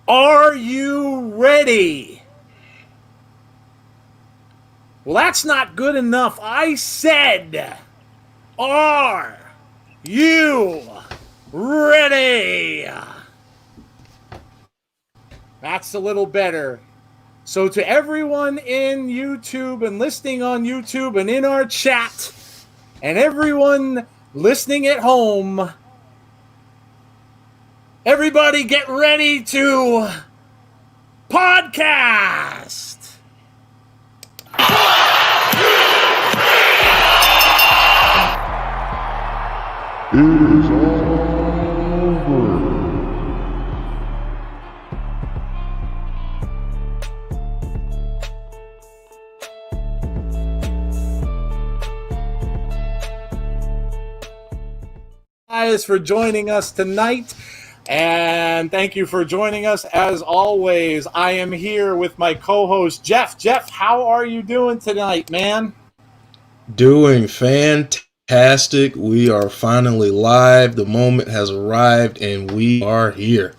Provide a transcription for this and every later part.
Are you ready? Well, that's not good enough. I said, are you ready? That's a little better. So, to everyone in YouTube and listening on YouTube and in our chat, and everyone listening at home, everybody get ready to podcast. It is over. Guys, for joining us tonight, and thank you for joining us as always. I am here with my co-host Jeff. Jeff, how are you doing tonight, man? Doing fantastic. We are finally live. The moment has arrived and we are here.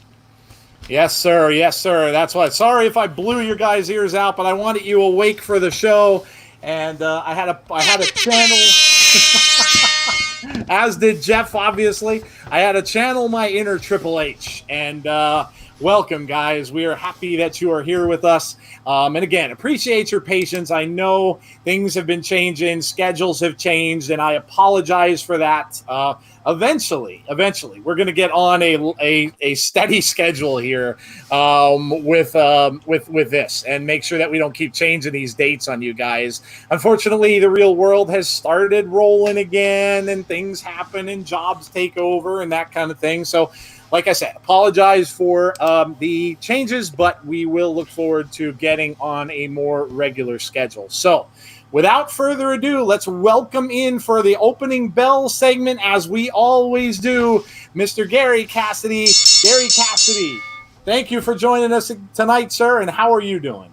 Yes, sir. Yes, sir. That's why. Sorry if I blew your guys' ears out, but I wanted you awake for the show, and I had a channel. As did Jeff, obviously. I had to channel my inner Triple H. And welcome, guys. We are happy that you are here with us. And again, appreciate your patience. I know things have been changing, schedules have changed, and I apologize for that. Eventually, we're going to get on a steady schedule here with this, and make sure that we don't keep changing these dates on you guys. Unfortunately, the real world has started rolling again, and things happen, and jobs take over, and that kind of thing. So, like I said, apologize for the changes, but we will look forward to getting on a more regular schedule. So, without further ado, let's welcome in for the opening bell segment, as we always do, Mr. Gary Cassidy. Gary Cassidy, thank you for joining us tonight, sir, and how are you doing?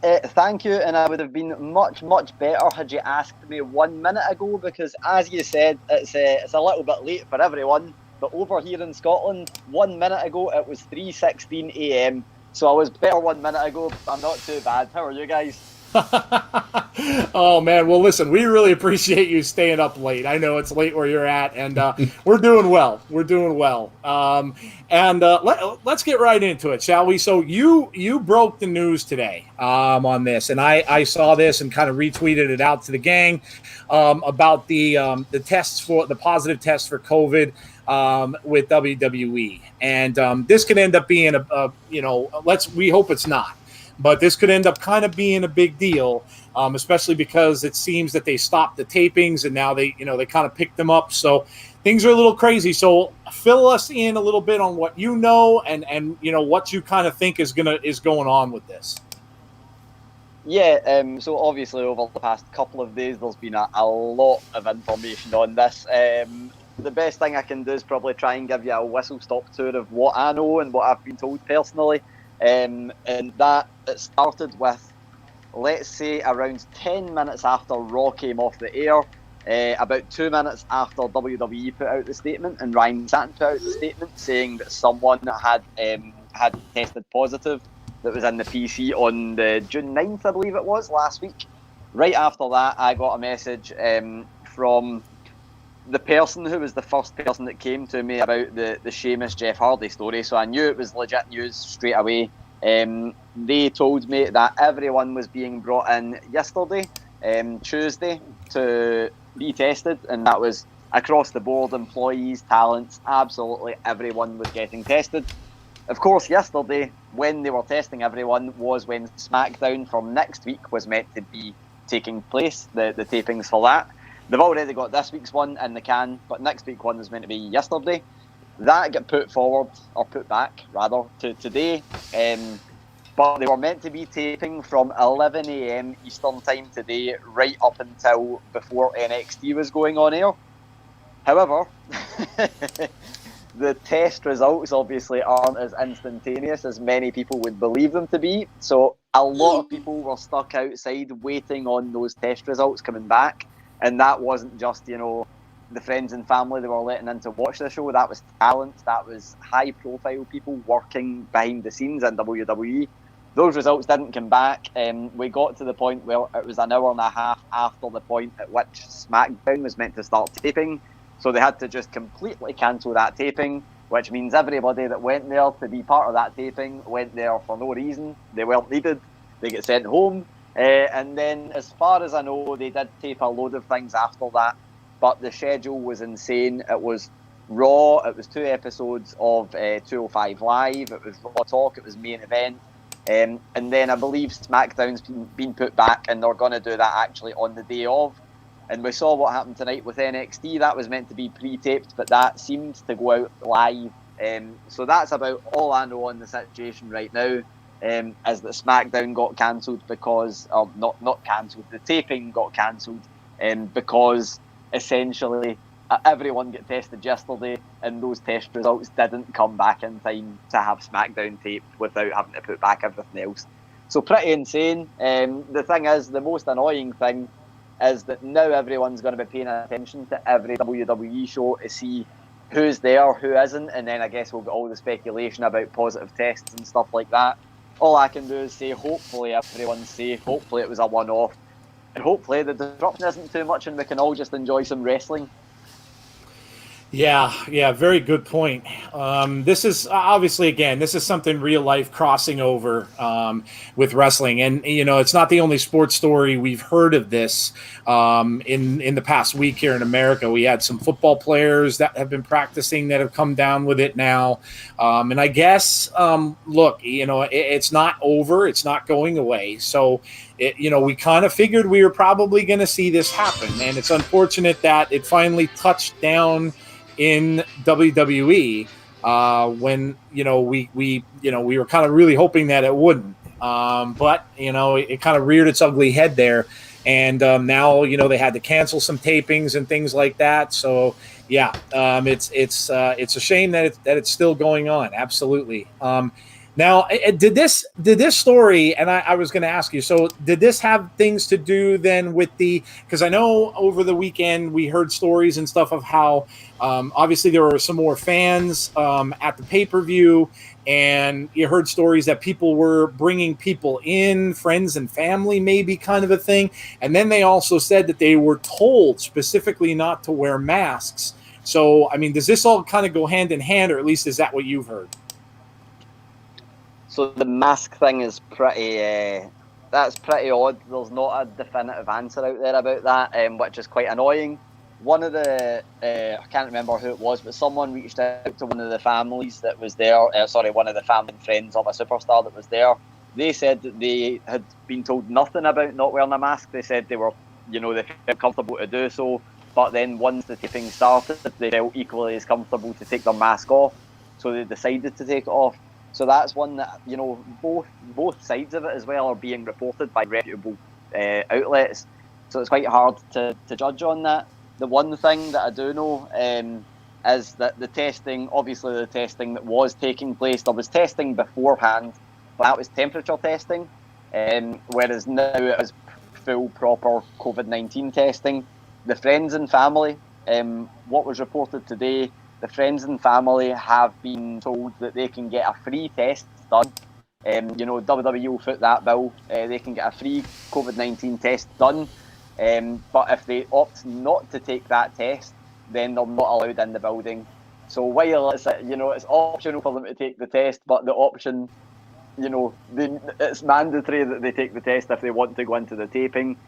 Thank you, and I would have been much, much better had you asked me 1 minute ago, because as you said, it's a little bit late for everyone, but over here in Scotland, 1 minute ago, it was 3:16 a.m, so I was better 1 minute ago. I'm not too bad. How are you guys? Oh man, well listen, we really appreciate you staying up late. I know it's late where you're at, and we're doing well. Let's get right into it, shall we? So you broke the news today on this, and I saw this and kind of retweeted it out to the gang about the tests, for the positive tests for COVID with WWE, and this could end up being we hope it's not. But this could end up kind of being a big deal, especially because it seems that they stopped the tapings and now they kind of picked them up. So things are a little crazy. So fill us in a little bit on what you know and what you kind of think is going on with this. Yeah, so obviously over the past couple of days, there's been a lot of information on this. The best thing I can do is probably try and give you a whistle-stop tour of what I know and what I've been told personally. And that it started with, let's say, around 10 minutes after Raw came off the air, about 2 minutes after WWE put out the statement, and Ryan Satin put out the statement saying that someone had tested positive that was in the PC on the June 9th, I believe it was, last week. Right after that, I got a message from the person who was the first person that came to me about the Sheamus Jeff Hardy story, so I knew it was legit news straight away. They told me that everyone was being brought in yesterday, Tuesday, to be tested, and that was across the board, employees, talents, absolutely everyone was getting tested. Of course, yesterday, when they were testing everyone, was when SmackDown from next week was meant to be taking place, the tapings for that. They've already got this week's one in the can, but next week's one was meant to be yesterday. That got put back to today. But they were meant to be taping from 11 a.m. Eastern time today, right up until before NXT was going on air. However, the test results obviously aren't as instantaneous as many people would believe them to be. So a lot of people were stuck outside waiting on those test results coming back. And that wasn't just, the friends and family they were letting in to watch the show. That was talent. That was high-profile people working behind the scenes in WWE. Those results didn't come back. We got to the point where it was an hour and a half after the point at which SmackDown was meant to start taping. So they had to just completely cancel that taping, which means everybody that went there to be part of that taping went there for no reason. They weren't needed. They get sent home. And then, as far as I know, they did tape a load of things after that. But the schedule was insane. It was Raw. It was 2 episodes of 205 Live. It was Raw Talk. It was Main Event. And then I believe SmackDown's been put back, and they're going to do that actually on the day of. And we saw what happened tonight with NXT. That was meant to be pre-taped, but that seemed to go out live. So that's about all I know on the situation right now. Is that SmackDown got cancelled because, not cancelled, the taping got cancelled because essentially everyone got tested yesterday, and those test results didn't come back in time to have SmackDown taped without having to put back everything else. So pretty insane. The thing is, the most annoying thing is that now everyone's going to be paying attention to every WWE show to see who's there, who isn't, and then I guess we'll get all the speculation about positive tests and stuff like that. All I can do is say hopefully everyone's safe, hopefully it was a one-off, and hopefully the disruption isn't too much and we can all just enjoy some wrestling. Yeah, very good point. This is obviously, again, this is something real life crossing over with wrestling, and it's not the only sports story we've heard of this. In the past week here in America, we had some football players that have been practicing that have come down with it now, and I guess look, it's not over, it's not going away. So we kind of figured we were probably going to see this happen, and it's unfortunate that it finally touched down in WWE when we were kind of really hoping that it wouldn't, but it kind of reared its ugly head there, and now they had to cancel some tapings and things like that. So yeah, it's a shame that it's still going on. Absolutely. Now, did this story, and I was going to ask you, so did this have things to do then with because I know over the weekend we heard stories and stuff of how obviously there were some more fans at the pay-per-view, and you heard stories that people were bringing people in, friends and family maybe, kind of a thing, and then they also said that they were told specifically not to wear masks. So, I mean, does this all kind of go hand in hand, or at least is that what you've heard? So the mask thing is that's pretty odd. There's not a definitive answer out there about that, which is quite annoying. One of the, I can't remember who it was, but someone reached out to one of the families that was there, one of the family and friends of a superstar that was there. They said that they had been told nothing about not wearing a mask. They said they were, they felt comfortable to do so, but then once the taping started, they felt equally as comfortable to take their mask off, so they decided to take it off. So that's one that, both sides of it as well are being reported by reputable outlets. So it's quite hard to judge on that. The one thing that I do know is that the testing that was taking place, there was testing beforehand, but that was temperature testing, whereas now it was full, proper COVID-19 testing. The friends and family, what was reported today, the friends and family have been told that they can get a free test done. WWE will foot that bill. They can get a free COVID-19 test done. But if they opt not to take that test, then they're not allowed in the building. So while it's optional for them to take the test, but the option, it's mandatory that they take the test if they want to go into the taping.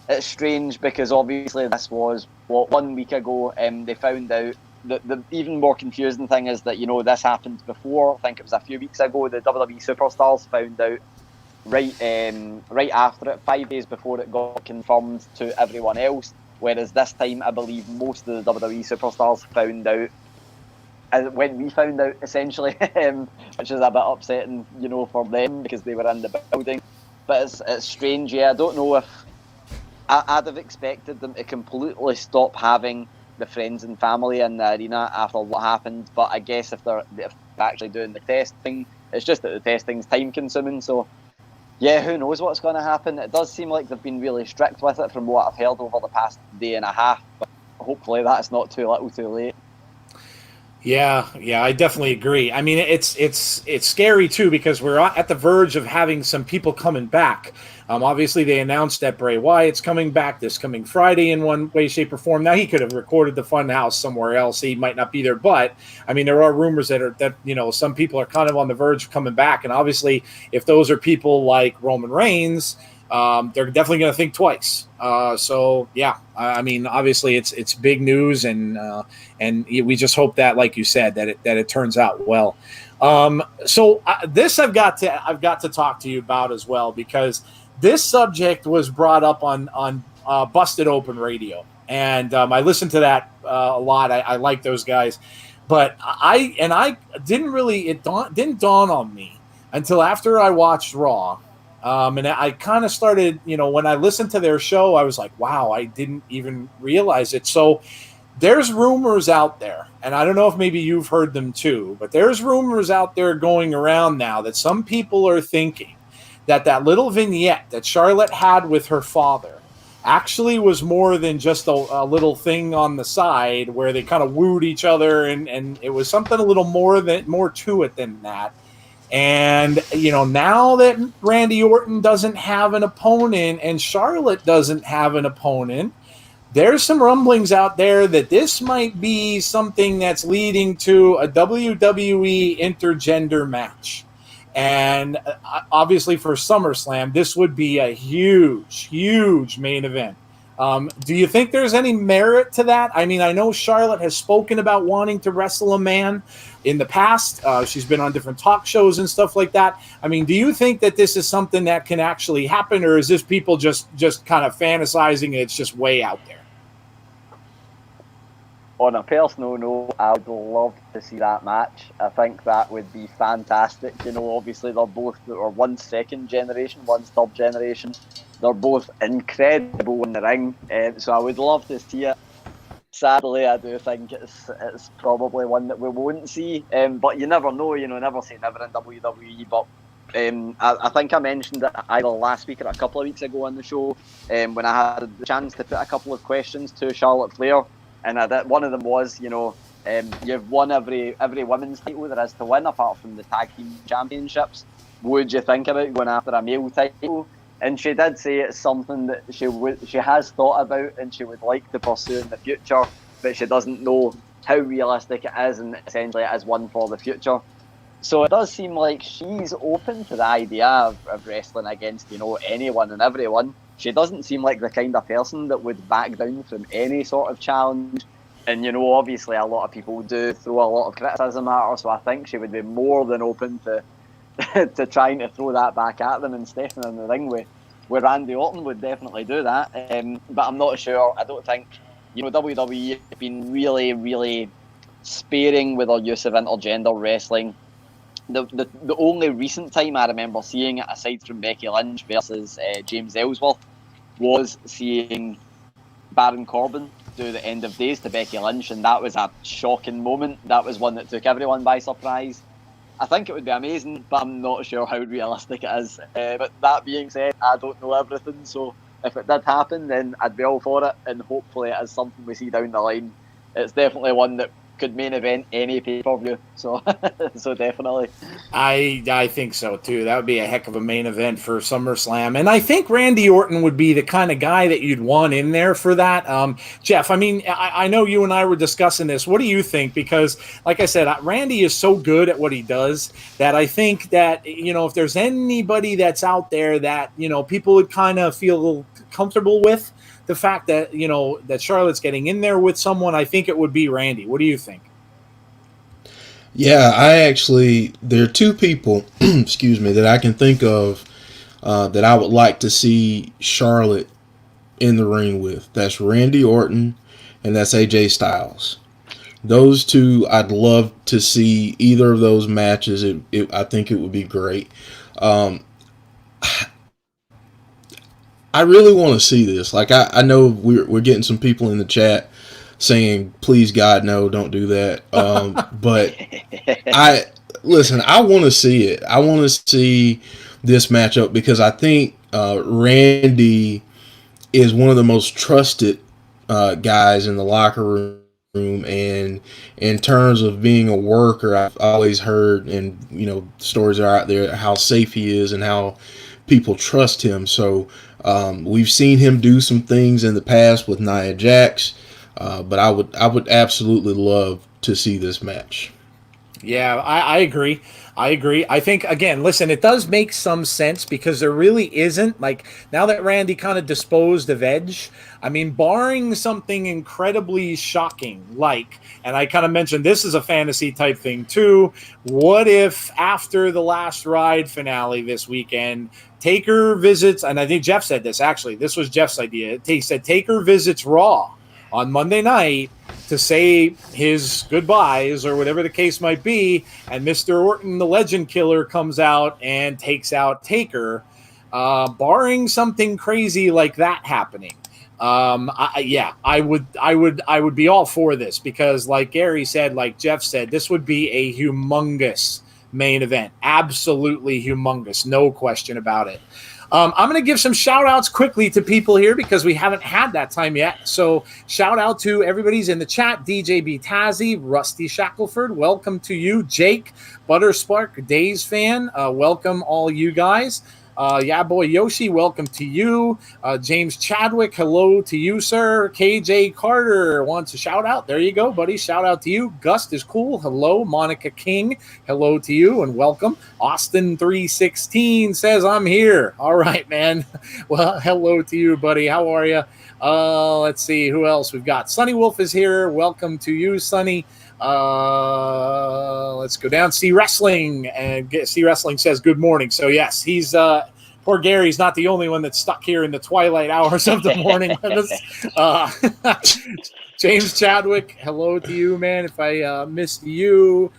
It's strange because obviously this was 1 week ago. They found out that the even more confusing thing is that this happened before. I think it was a few weeks ago. The WWE superstars found out right after it, 5 days before it got confirmed to everyone else. Whereas this time, I believe most of the WWE superstars found out when we found out, essentially, which is a bit upsetting, for them because they were in the building. But it's strange. Yeah, I don't know if I'd have expected them to completely stop having the friends and family in the arena after what happened. But I guess if they're actually doing the testing, it's just that the testing's time consuming. So Yeah, who knows what's going to happen? It does seem like they've been really strict with it from what I've heard over the past day and a half, but hopefully that's not too little too late. Yeah, I definitely agree. I mean, it's scary too because we're at the verge of having some people coming back. Obviously, they announced that Bray Wyatt's coming back this coming Friday in one way, shape, or form. Now he could have recorded the Funhouse somewhere else; he might not be there. But I mean, there are rumors that some people are kind of on the verge of coming back, and obviously, if those are people like Roman Reigns. They're definitely going to think twice. So yeah, I mean, obviously it's big news, and we just hope that, like you said, that it turns out well. So this I've got to talk to you about as well, because this subject was brought up on Busted Open Radio, and I listened to that a lot. I like those guys, but I didn't really didn't dawn on me until after I watched Raw. And I kind of started, when I listened to their show, I was like, wow, I didn't even realize it. So there's rumors out there, and I don't know if maybe you've heard them too, but there's rumors out there going around now that some people are thinking that little vignette that Charlotte had with her father actually was more than just a little thing on the side where they kind of wooed each other, and it was something a little more to it than that. And, now that Randy Orton doesn't have an opponent and Charlotte doesn't have an opponent, there's some rumblings out there that this might be something that's leading to a WWE intergender match. And obviously for SummerSlam, this would be a huge, huge main event. Do you think there's any merit to that? I mean, I know Charlotte has spoken about wanting to wrestle a man in the past. She's been on different talk shows and stuff like that. I mean, do you think that this is something that can actually happen, or is this people just kind of fantasizing and it's just way out there? On a personal note, I would love to see that match. I think that would be fantastic. Obviously they're both, or one's second generation, one's third generation. They're both incredible in the ring, so I would love to see it. Sadly, I do think it's probably one that we won't see, but you never know. Never say never in WWE. But I think I mentioned it either last week or a couple of weeks ago on the show when I had the chance to put a couple of questions to Charlotte Flair, and one of them was, you've won every women's title there is to win apart from the tag team championships. Would you think about going after a male title? And she did say it's something that she has thought about and she would like to pursue in the future, but she doesn't know how realistic it is, and essentially it is one for the future. So it does seem like she's open to the idea of wrestling against, anyone and everyone. She doesn't seem like the kind of person that would back down from any sort of challenge. And, obviously a lot of people do throw a lot of criticism at her, so I think she would be more than open to to trying to throw that back at them and stepping in the ring with Randy Orton would definitely do that. But I'm not sure. I don't think, WWE have been really, really sparing with their use of intergender wrestling. The only recent time I remember seeing it, aside from Becky Lynch versus James Ellsworth, was seeing Baron Corbin do the end of days to Becky Lynch, and that was a shocking moment. That was one that took everyone by surprise. I think it would be amazing, but I'm not sure how realistic it is. But that being said, I don't know everything, so if it did happen, then I'd be all for it, and hopefully it is something we see down the line. It's definitely one that could main event any pay-per-view, so so definitely. I think so too. That would be a heck of a main event for SummerSlam, and I think Randy Orton would be the kind of guy that you'd want in there for that. Jeff, I mean, I know you and I were discussing this. What do you think? Because, like I said, Randy is so good at what he does that I think that if there's anybody that's out there that people would kind of feel comfortable with, the fact that that Charlotte's getting in there with someone, I think it would be Randy. What do you think? Yeah, there are two people, excuse me, that I can think of that I would like to see Charlotte in the ring with. That's Randy Orton and that's AJ Styles. Those two, I'd love to see either of those matches. I think it would be great. I really want to see this. Like, I know we're getting some people in the chat saying, please God, no, don't do that. But listen, I want to see it. I want to see this matchup because I think Randy is one of the most trusted guys in the locker room. And in terms of being a worker, I've always heard, and stories are out there how safe he is and how people trust him. So we've seen him do some things in the past with Nia Jax, but I would absolutely love to see this match. Yeah, I agree. I agree. I think, again, listen, it does make some sense because there really isn't, like, now that Randy kind of disposed of Edge, I mean, barring something incredibly shocking, like, and I kind of mentioned this is a fantasy type thing too. What if after the last ride finale this weekend, Taker visits, and I think Jeff said this actually, this was Jeff's idea. He said Taker visits Raw on Monday night to say his goodbyes or whatever the case might be, and Mr. Orton, the Legend Killer, comes out and takes out Taker, barring something crazy like that happening. I would be all for this because, like Gary said, like Jeff said, this would be a humongous main event, absolutely humongous, no question about it. I'm going to give some shout outs quickly to people here because we haven't had that time yet. So shout out to everybody's in the chat. DJ B. Tazzy, Rusty Shackelford, welcome to you. Jake, Butterspark, Days fan, welcome all you guys. Yeah, boy Yoshi, welcome to you. James Chadwick, hello to you, sir. KJ Carter wants a shout out. There you go, buddy. Shout out to you. Gust is cool. Hello. Monica King, hello to you and welcome. Austin 316 says, I'm here. All right, man. Well, hello to you, buddy. How are you? Let's see who else we've got. Sunny Wolf is here. Welcome to you, Sunny. Let's go down. See Wrestling, and See Wrestling says good morning. So yes, he's poor Gary's not the only one that's stuck here in the twilight hours of the morning with us. James Chadwick, hello to you, man. If I missed you,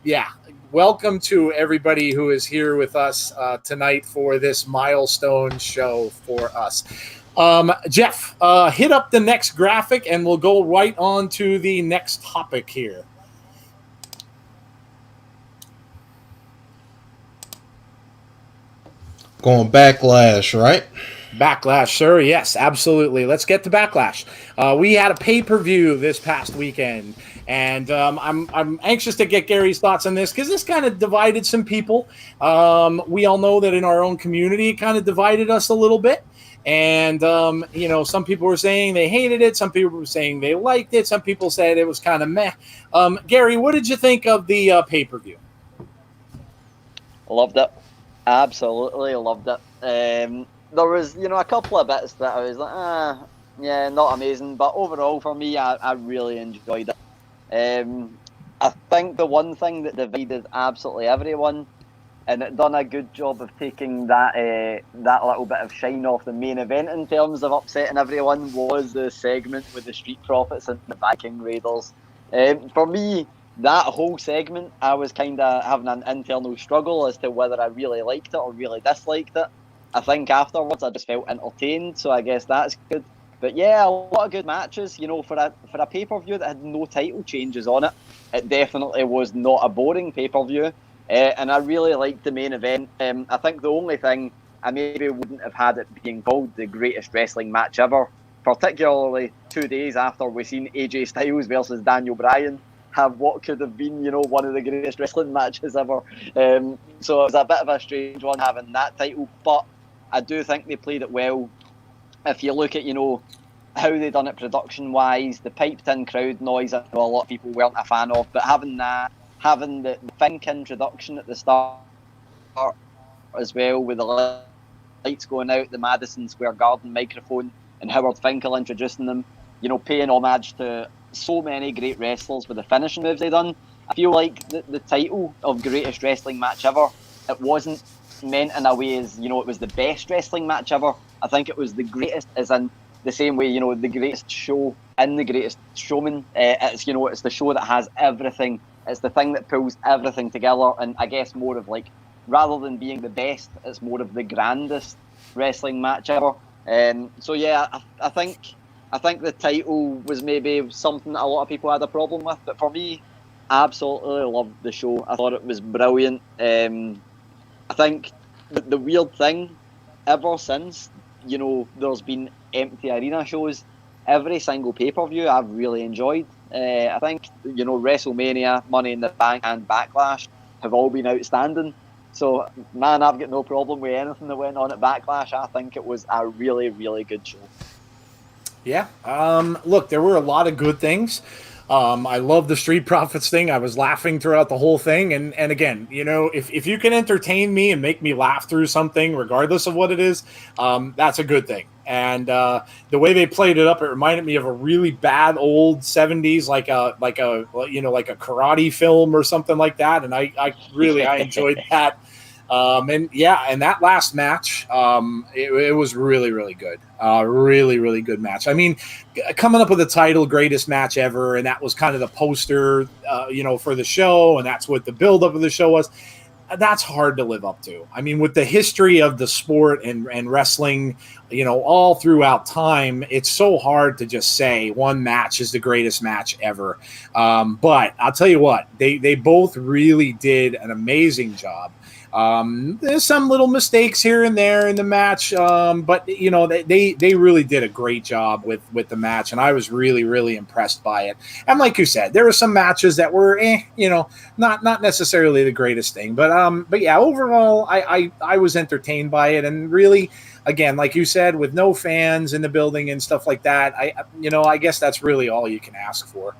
yeah, welcome to everybody who is here with us tonight for this milestone show for us. Jeff, hit up the next graphic and we'll go right on to the next topic here. Going Backlash, right? Backlash, sir. Yes, absolutely. Let's get to Backlash. We had a pay-per-view this past weekend, and I'm anxious to get Gary's thoughts on this because this kind of divided some people. We all know that in our own community, it kind of divided us a little bit. And, some people were saying they hated it. Some people were saying they liked it. Some people said it was kind of meh. Gary, what did you think of the pay-per-view? Loved it. Absolutely loved it. There was, a couple of bits that I was like, yeah, not amazing. But overall, for me, I really enjoyed it. I think the one thing that divided absolutely everyone, and it done a good job of taking that little bit of shine off the main event in terms of upsetting everyone, was the segment with the Street Profits and the Viking Raiders. For me, that whole segment, I was kind of having an internal struggle as to whether I really liked it or really disliked it. I think afterwards I just felt entertained, so I guess that's good. But yeah, a lot of good matches. For a pay-per-view that had no title changes on it, it definitely was not a boring pay-per-view. And I really liked the main event. I think the only thing I maybe wouldn't have had it being called the greatest wrestling match ever, particularly 2 days after we seen AJ Styles versus Daniel Bryan have what could have been, one of the greatest wrestling matches ever. So it was a bit of a strange one having that title, but I do think they played it well. If you look at, how they done it production-wise, the piped-in crowd noise, I know a lot of people weren't a fan of, but having the Fink introduction at the start as well, with the lights going out, the Madison Square Garden microphone, and Howard Finkel introducing them, paying homage to so many great wrestlers with the finishing moves they done. I feel like the title of greatest wrestling match ever, it wasn't meant in a way as, it was the best wrestling match ever. I think it was the greatest, as in the same way, the greatest show and the greatest showman. It's, it's the show that has everything. It's the thing that pulls everything together, and I guess more of like, rather than being the best, it's more of the grandest wrestling match ever. So yeah, I think the title was maybe something that a lot of people had a problem with, but for me, absolutely loved the show. I thought it was brilliant. I think the weird thing, ever since, there's been empty arena shows, every single pay-per-view I've really enjoyed. I think, WrestleMania, Money in the Bank, and Backlash have all been outstanding. So, man, I've got no problem with anything that went on at Backlash. I think it was a really, really good show. Yeah. Look, there were a lot of good things. I love the Street Profits thing. I was laughing throughout the whole thing. And again, if you can entertain me and make me laugh through something, regardless of what it is, that's a good thing. And the way they played it up, it reminded me of a really bad old 70s, like a karate film or something like that. And I enjoyed that. And that last match, it was really, really good. Really, really good match. I mean, coming up with the title, greatest match ever, and that was kind of the poster, for the show, and that's what the buildup of the show was. That's hard to live up to. I mean, with the history of the sport and wrestling, all throughout time, it's so hard to just say one match is the greatest match ever. But I'll tell you what, they both really did an amazing job. There's some little mistakes here and there in the match, but they really did a great job with the match, and I was really, really impressed by it. And like you said, there were some matches that were, not necessarily the greatest thing, but yeah, overall, I was entertained by it, and really, again, like you said, with no fans in the building and stuff like that, I guess that's really all you can ask for.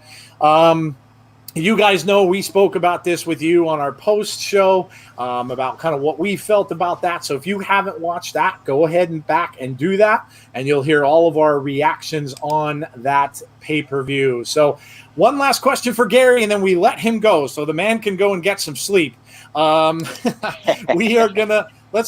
You guys know we spoke about this with you on our post show about kind of what we felt about that. So if you haven't watched that, go ahead and back and do that, and you'll hear all of our reactions on that pay-per-view. So one last question for Gary, and then we let him go so the man can go and get some sleep. Let's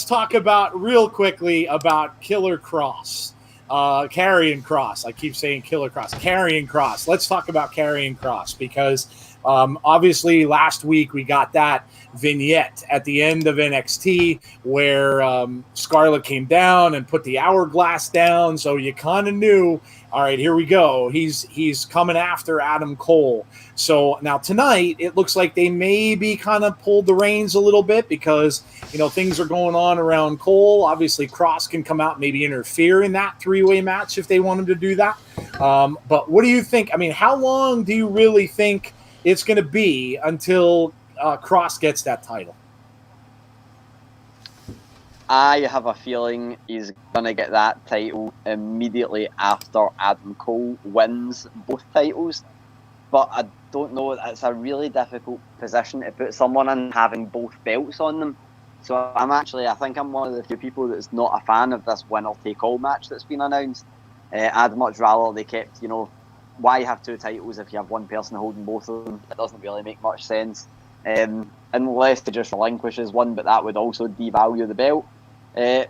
talk about real quickly about Killer Cross. Karrion Kross. I keep saying Killer Cross. Karrion Kross. Let's talk about Karrion Kross because obviously last week we got that vignette at the end of NXT where Scarlett came down and put the hourglass down. So you kind of knew, all right, here we go. He's coming after Adam Cole. So now tonight it looks like they maybe kind of pulled the reins a little bit because, things are going on around Cole. Obviously Cross can come out and maybe interfere in that three-way match if they want him to do that. But what do you think? I mean, how long do you really think it's going to be until Cross gets that title? I have a feeling he's going to get that title immediately after Adam Cole wins both titles. But I don't know, it's a really difficult position to put someone in having both belts on them. So I think I'm one of the few people that's not a fan of this winner-take-all match that's been announced. I'd much rather they kept, why have two titles if you have one person holding both of them? It doesn't really make much sense. Unless they just relinquishes one, but that would also devalue the belt.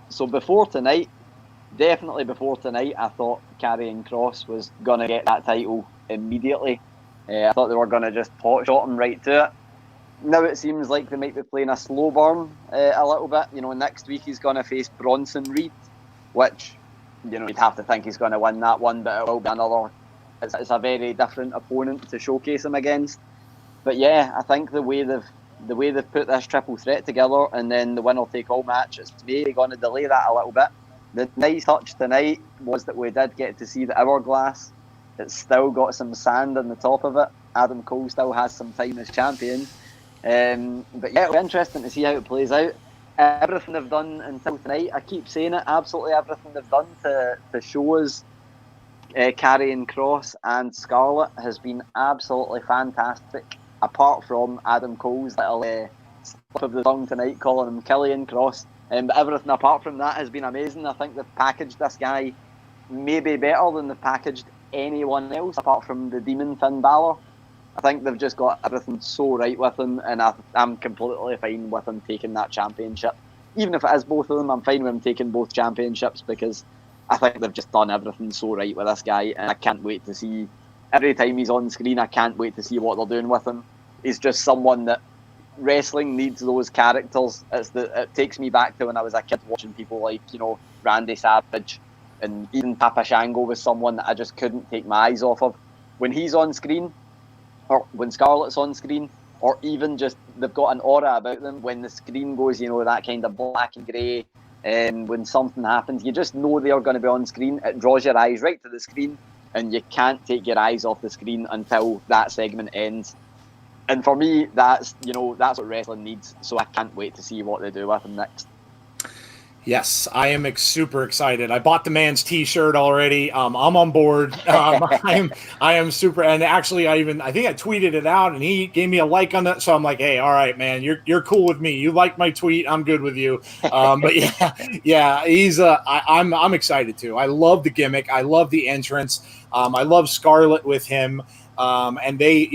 So definitely before tonight, I thought Karrion Kross was going to get that title immediately. I thought they were going to just pot shot him right to it. Now it seems like they might be playing a slow burn a little bit. Next week he's going to face Bronson Reed, which, you'd have to think he's going to win that one, but it will be another. It's a very different opponent to showcase him against. But yeah, I think the way they've put this triple threat together and then the winner take all match, it's maybe going to delay that a little bit. The nice touch tonight was that we did get to see the hourglass. It's still got some sand on the top of it. Adam Cole still has some time as champion. But yeah, it'll be interesting to see how it plays out. Everything they've done until tonight, I keep saying it, absolutely everything they've done to show us Karrion Kross and Scarlett has been absolutely fantastic. Apart from Adam Cole's little slip of the tongue tonight, calling him Killian Cross. But everything apart from that has been amazing. I think they've packaged this guy maybe better than they've packaged anyone else apart from the Demon Finn Balor. I think they've just got everything so right with him, and I'm completely fine with him taking that championship. Even if it is both of them, I'm fine with him taking both championships because I think they've just done everything so right with this guy, and I can't wait to see, every time he's on screen, I can't wait to see what they're doing with him. He's just someone that wrestling needs those characters. It takes me back to when I was a kid watching people like, Randy Savage, and even Papa Shango was someone that I just couldn't take my eyes off of. When he's on screen, or when Scarlett's on screen, or even just they've got an aura about them when the screen goes, that kind of black and grey, and when something happens, you just know they're going to be on screen. It draws your eyes right to the screen, and you can't take your eyes off the screen until that segment ends. And for me, that's what wrestling needs. So I can't wait to see what they do with him next. Yes, I am super excited. I bought the man's T-shirt already. I'm on board. I am super. And actually, I think I tweeted it out, and he gave me a like on that. So I'm like, hey, all right, man, you're cool with me. You like my tweet, I'm good with you. But yeah, he's. I'm excited too. I love the gimmick. I love the entrance. I love Scarlett with him. And they,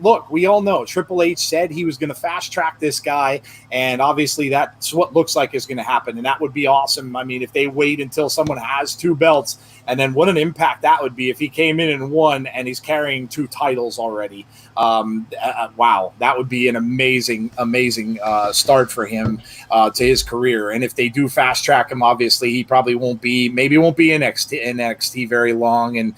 look, we all know Triple H said he was going to fast track this guy, and obviously that's what looks like is going to happen, and that would be awesome. I mean, if they wait until someone has 2 belts, and then what an impact that would be if he came in and won, and he's carrying 2 titles already. Wow, that would be an amazing start for him to his career. And if they do fast track him, obviously he probably won't be in NXT very long, and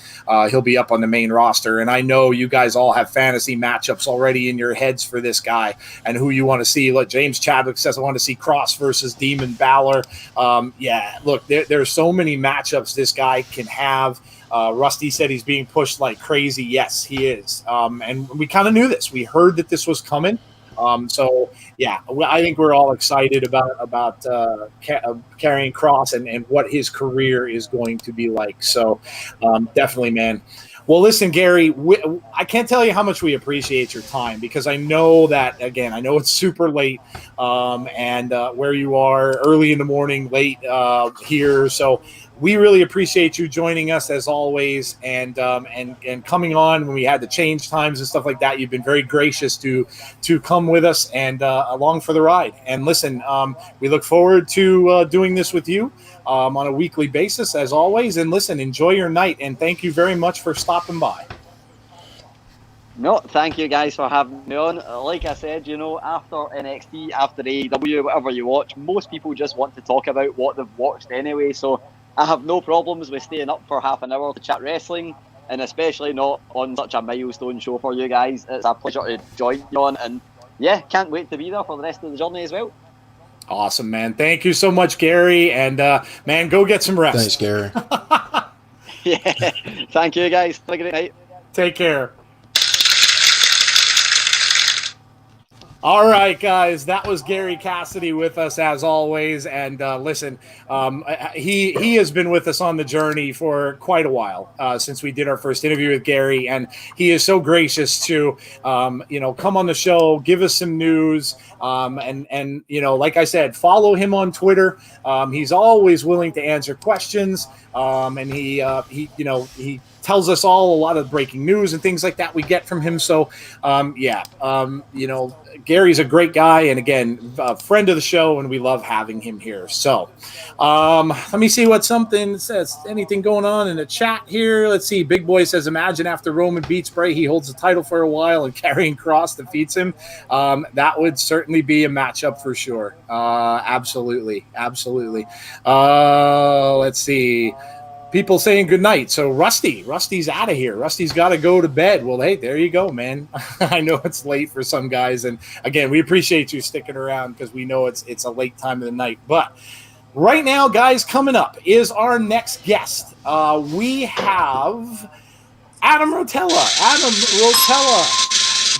he'll be up on the main roster. And I know you guys all have fantasy matchups already in your heads for this guy and who you want to see. Look, James Chadwick says I want to see Cross versus Demon Balor. Look, there's so many matchups this guy can have. Rusty said he's being pushed like crazy. Yes, he is. And we kind of knew this. We heard that this was coming. So yeah, I think we're all excited about carrying Cross and what his career is going to be like. So definitely, man. Well, listen, Gary, I can't tell you how much we appreciate your time, because I know that, again, I know it's super late and where you are early in the morning, late here. So we really appreciate you joining us as always, and coming on when we had to change times and stuff like that. You've been very gracious to come with us and along for the ride. And listen, we look forward to doing this with you on a weekly basis as always. And listen, enjoy your night, and thank you very much for stopping by. No, thank you guys for having me on. Like I said, after NXT, after AEW, whatever you watch, most people just want to talk about what they've watched anyway. So I have no problems with staying up for half an hour to chat wrestling, and especially not on such a milestone show for you guys. It's a pleasure to join you on, and yeah, can't wait to be there for the rest of the journey as well. Awesome, man. Thank you so much, Gary. And man, go get some rest. Thanks, Gary. Yeah, thank you guys. Have a great night. Take care. All right, guys, that was Gary Cassidy with us as always. And listen, he has been with us on the journey for quite a while since we did our first interview with Gary, and he is so gracious to come on the show, give us some news, and like I said, follow him on Twitter. He's always willing to answer questions, and he tells us all a lot of breaking news and things like that we get from him. So, Gary's a great guy, and again, a friend of the show, and we love having him here. So, let me see what something says. Anything going on in the chat here? Let's see. Big Boy says, imagine after Roman beats Bray, he holds the title for a while and carrying Cross defeats him. That would certainly be a matchup for sure. Absolutely. Let's see. People saying good night. So Rusty's out of here. Rusty's got to go to bed. Well, hey, there you go, man. I know it's late for some guys, and again, we appreciate you sticking around because we know it's a late time of the night. But right now, guys, coming up is our next guest. We have Adam Rotella. Adam Rotella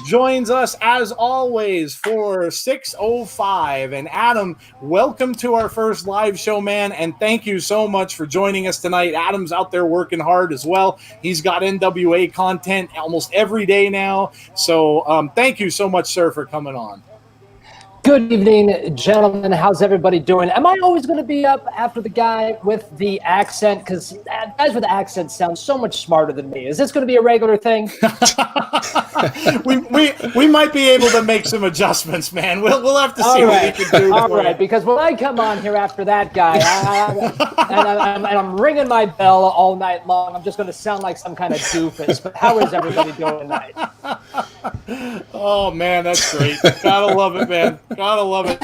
joins us as always for 6:05. And Adam, welcome to our first live show, man, and thank you so much for joining us tonight. Adam's out there working hard as well. He's got NWA content almost every day now, so thank you so much, sir, for coming on. Good evening, gentlemen. How's everybody doing? Am I always going to be up after the guy with the accent? Because guys with accents sound so much smarter than me. Is this going to be a regular thing? we might be able to make some adjustments, man. We'll have to see what we can do. All right, because when I come on here after that guy, and I'm ringing my bell all night long, I'm just going to sound like some kind of doofus. But how is everybody doing tonight? Oh, man, that's great. Gotta love it, man. Gotta love it.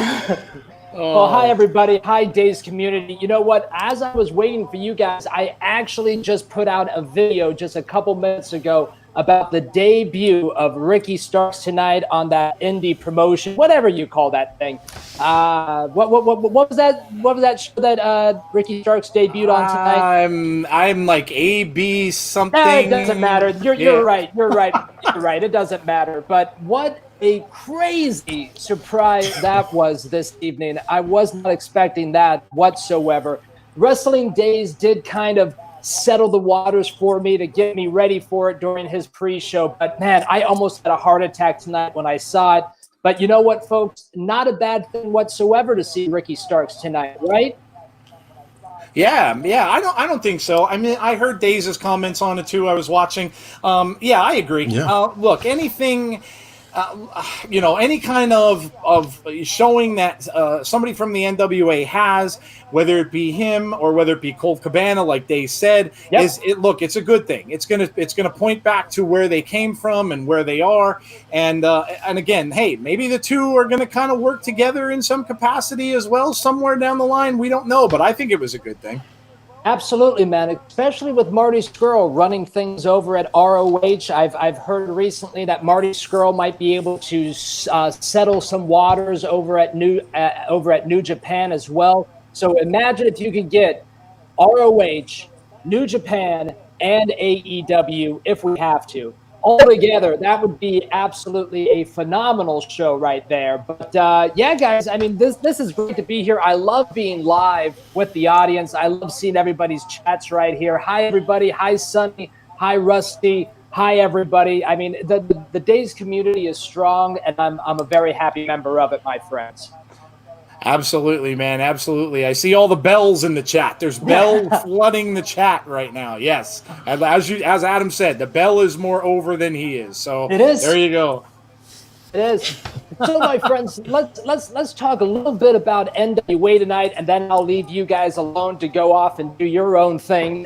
Well, hi, everybody. Hi, Days community. You know what? As I was waiting for you guys, I actually just put out a video just a couple minutes ago about the debut of Ricky Starks tonight on that indie promotion, whatever you call that thing. What was that? What was that show that Ricky Starks debuted on tonight? I'm like AB something. No, it doesn't matter. You're Yeah. right. You're right. You're right. It doesn't matter. But what a crazy surprise that was this evening. I was not expecting that whatsoever. Wrestling Days did kind of settle the waters for me to get me ready for it during his pre-show. But man, I almost had a heart attack tonight when I saw it. But you know what, folks? Not a bad thing whatsoever to see Ricky Starks tonight, right? Yeah, I don't think so. I mean, I heard Daze's comments on it too. I was watching. Yeah, I agree. Yeah. Look, anything, any kind of showing that somebody from the NWA has, whether it be him or whether it be Colt Cabana, like Daze said, Yep. it's a good thing. It's gonna point back to where they came from and where they are. And again, hey, maybe the two are gonna kind of work together in some capacity as well somewhere down the line. We don't know, but I think it was a good thing. Absolutely, man. Especially with Marty Scurll running things over at ROH. I've heard recently that Marty Scurll might be able to settle some waters over at New Japan as well. So imagine if you could get ROH, New Japan, and AEW if we have to. All together, that would be absolutely a phenomenal show right there. But yeah, guys, I mean, this is great to be here. I love being live with the audience. I love seeing everybody's chats right here. Hi, everybody. Hi, Sunny. Hi, Rusty. Hi, everybody. I mean, the Days community is strong, and I'm a very happy member of it, my friends. Absolutely, man. Absolutely. I see all the bells in the chat. There's bells flooding the chat right now. Yes. As Adam said, the bell is more over than he is. So it is. There you go. It is. So, my friends, let's talk a little bit about NWA tonight, and then I'll leave you guys alone to go off and do your own thing.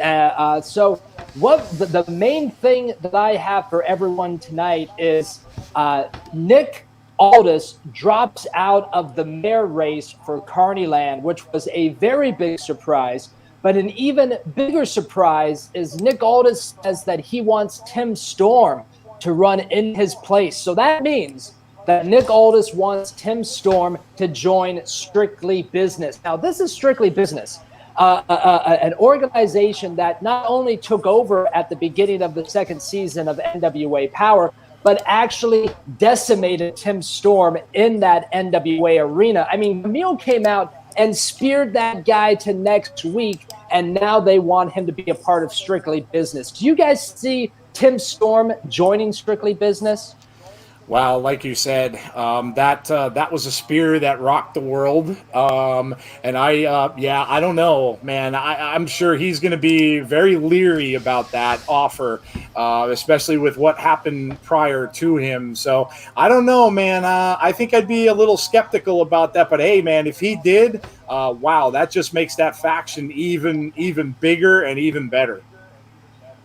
So, what the main thing that I have for everyone tonight is Nick Aldis drops out of the mayor race for Carneyland, which was a very big surprise. But an even bigger surprise is Nick Aldis says that he wants Tim Storm to run in his place. So that means that Nick Aldis wants Tim Storm to join Strictly Business. Now, this is Strictly Business, an organization that not only took over at the beginning of the second season of NWA Power, but actually decimated Tim Storm in that NWA arena. I mean, Camille came out and speared that guy to next week, and now they want him to be a part of Strictly Business. Do you guys see Tim Storm joining Strictly Business? Wow, like you said, that was a spear that rocked the world. And I don't know, man. I'm sure he's going to be very leery about that offer, especially with what happened prior to him. So I don't know, man. I think I'd be a little skeptical about that. But hey, man, if he did, wow, that just makes that faction even bigger and even better.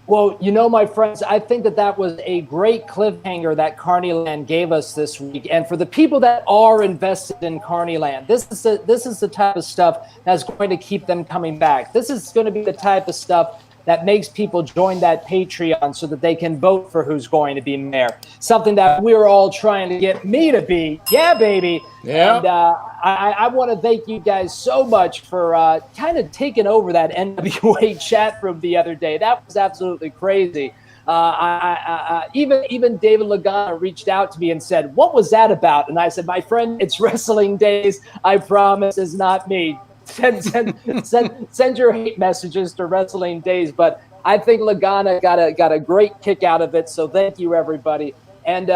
Well, you know, my friends, I think that was a great cliffhanger that Carneyland gave us this week. And for the people that are invested in Carneyland, this is the type of stuff that's going to keep them coming back. This is going to be the type of stuff that makes people join that Patreon so that they can vote for who's going to be mayor. Something that we're all trying to get me to be. Yeah, baby. Yeah. And I want to thank you guys so much for kind of taking over that NWA chat room the other day. That was absolutely crazy. Even David Lagana reached out to me and said, "What was that about?" And I said, "My friend, it's Wrestling Days. I promise it's not me. Send your hate messages to Wrestling Days." But I think Lagana got a great kick out of it. So thank you, everybody. And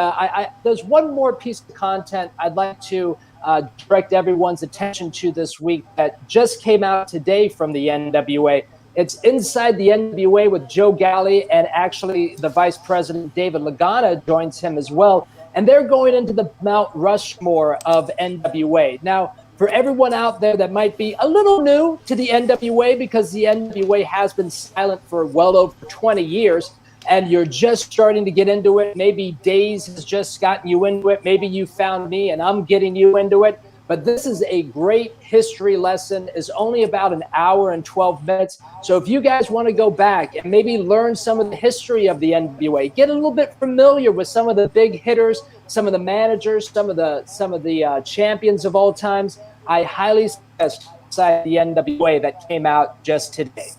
there's one more piece of content I'd like to direct everyone's attention to this week that just came out today from the NWA. It's Inside the NWA with Joe Galley, and actually the Vice President David Lagana joins him as well. And they're going into the Mount Rushmore of NWA. Now, for everyone out there that might be a little new to the NWA, because the NWA has been silent for well over 20 years, and you're just starting to get into it, maybe Daze has just gotten you into it, maybe you found me and I'm getting you into it. But this is a great history lesson. It's only about an hour and 12 minutes. So if you guys want to go back and maybe learn some of the history of the NWA, get a little bit familiar with some of the big hitters, some of the managers, some of the champions of all times, I highly suggest the NWA that came out just today.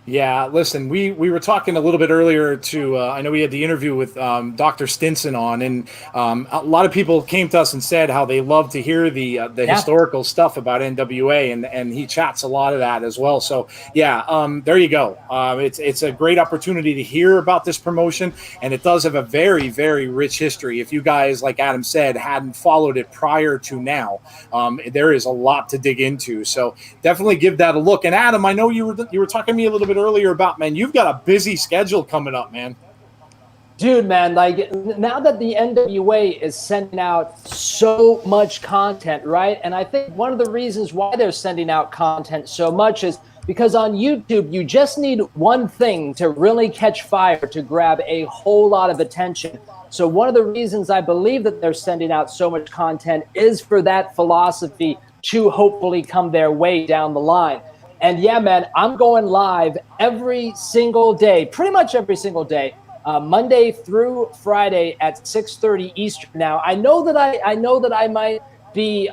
Yeah, listen, we were talking a little bit earlier to, I know we had the interview with Dr. Stinson on, and a lot of people came to us and said how they love to hear the historical stuff about NWA, and he chats a lot of that as well. So yeah, there you go. It's a great opportunity to hear about this promotion, and it does have a very, very rich history. If you guys, like Adam said, hadn't followed it prior to now, there is a lot to dig into. So definitely give that a look. And Adam, I know you were talking to me a little bit earlier about, man, you've got a busy schedule coming up, man. Dude, man, like now that the NWA is sending out so much content, right? And I think one of the reasons why they're sending out content so much is because on YouTube, you just need one thing to really catch fire, to grab a whole lot of attention. So one of the reasons I believe that they're sending out so much content is for that philosophy to hopefully come their way down the line. And yeah, man, I'm going live every single day, pretty much every single day, Monday through Friday at 6:30 Eastern. Now, I know that I might be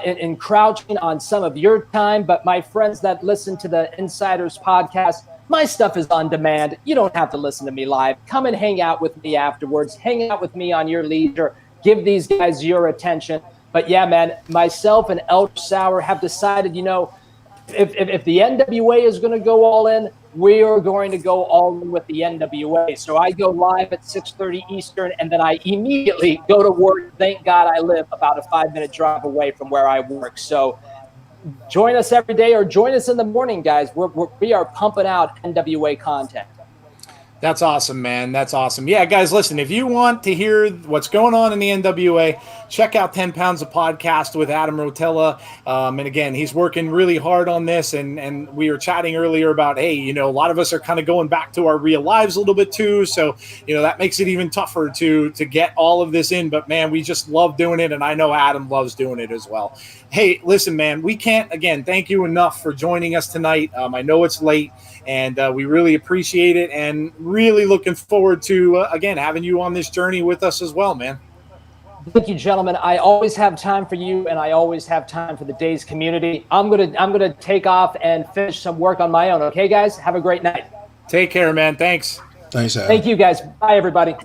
encroaching on some of your time, but my friends that listen to the Insiders podcast, my stuff is on demand. You don't have to listen to me live. Come and hang out with me afterwards. Hang out with me on your leisure. Give these guys your attention. But yeah, man, myself and Elder Sauer have decided, if the NWA is going to go all in, we are going to go all in with the NWA. So I go live at 6:30 Eastern, and then I immediately go to work. Thank God I live about a 5-minute drive away from where I work. So join us every day, or join us in the morning, guys. We are pumping out NWA content. That's awesome, man. That's awesome. Yeah, guys, listen, if you want to hear what's going on in the NWA, check out 10 Pounds of Podcast with Adam Rotella. And again, he's working really hard on this. And we were chatting earlier about, hey, a lot of us are kind of going back to our real lives a little bit too. So, that makes it even tougher to get all of this in. But man, we just love doing it. And I know Adam loves doing it as well. Hey, listen, man, we can't, again, thank you enough for joining us tonight. I know it's late, and we really appreciate it, and really looking forward to, again, having you on this journey with us as well, man. Thank you, gentlemen. I always have time for you, and I always have time for the Days community. I'm gonna take off and finish some work on my own. Okay, guys? Have a great night. Take care, man. Thanks. Thanks, Adam. Thank you, guys. Bye, everybody.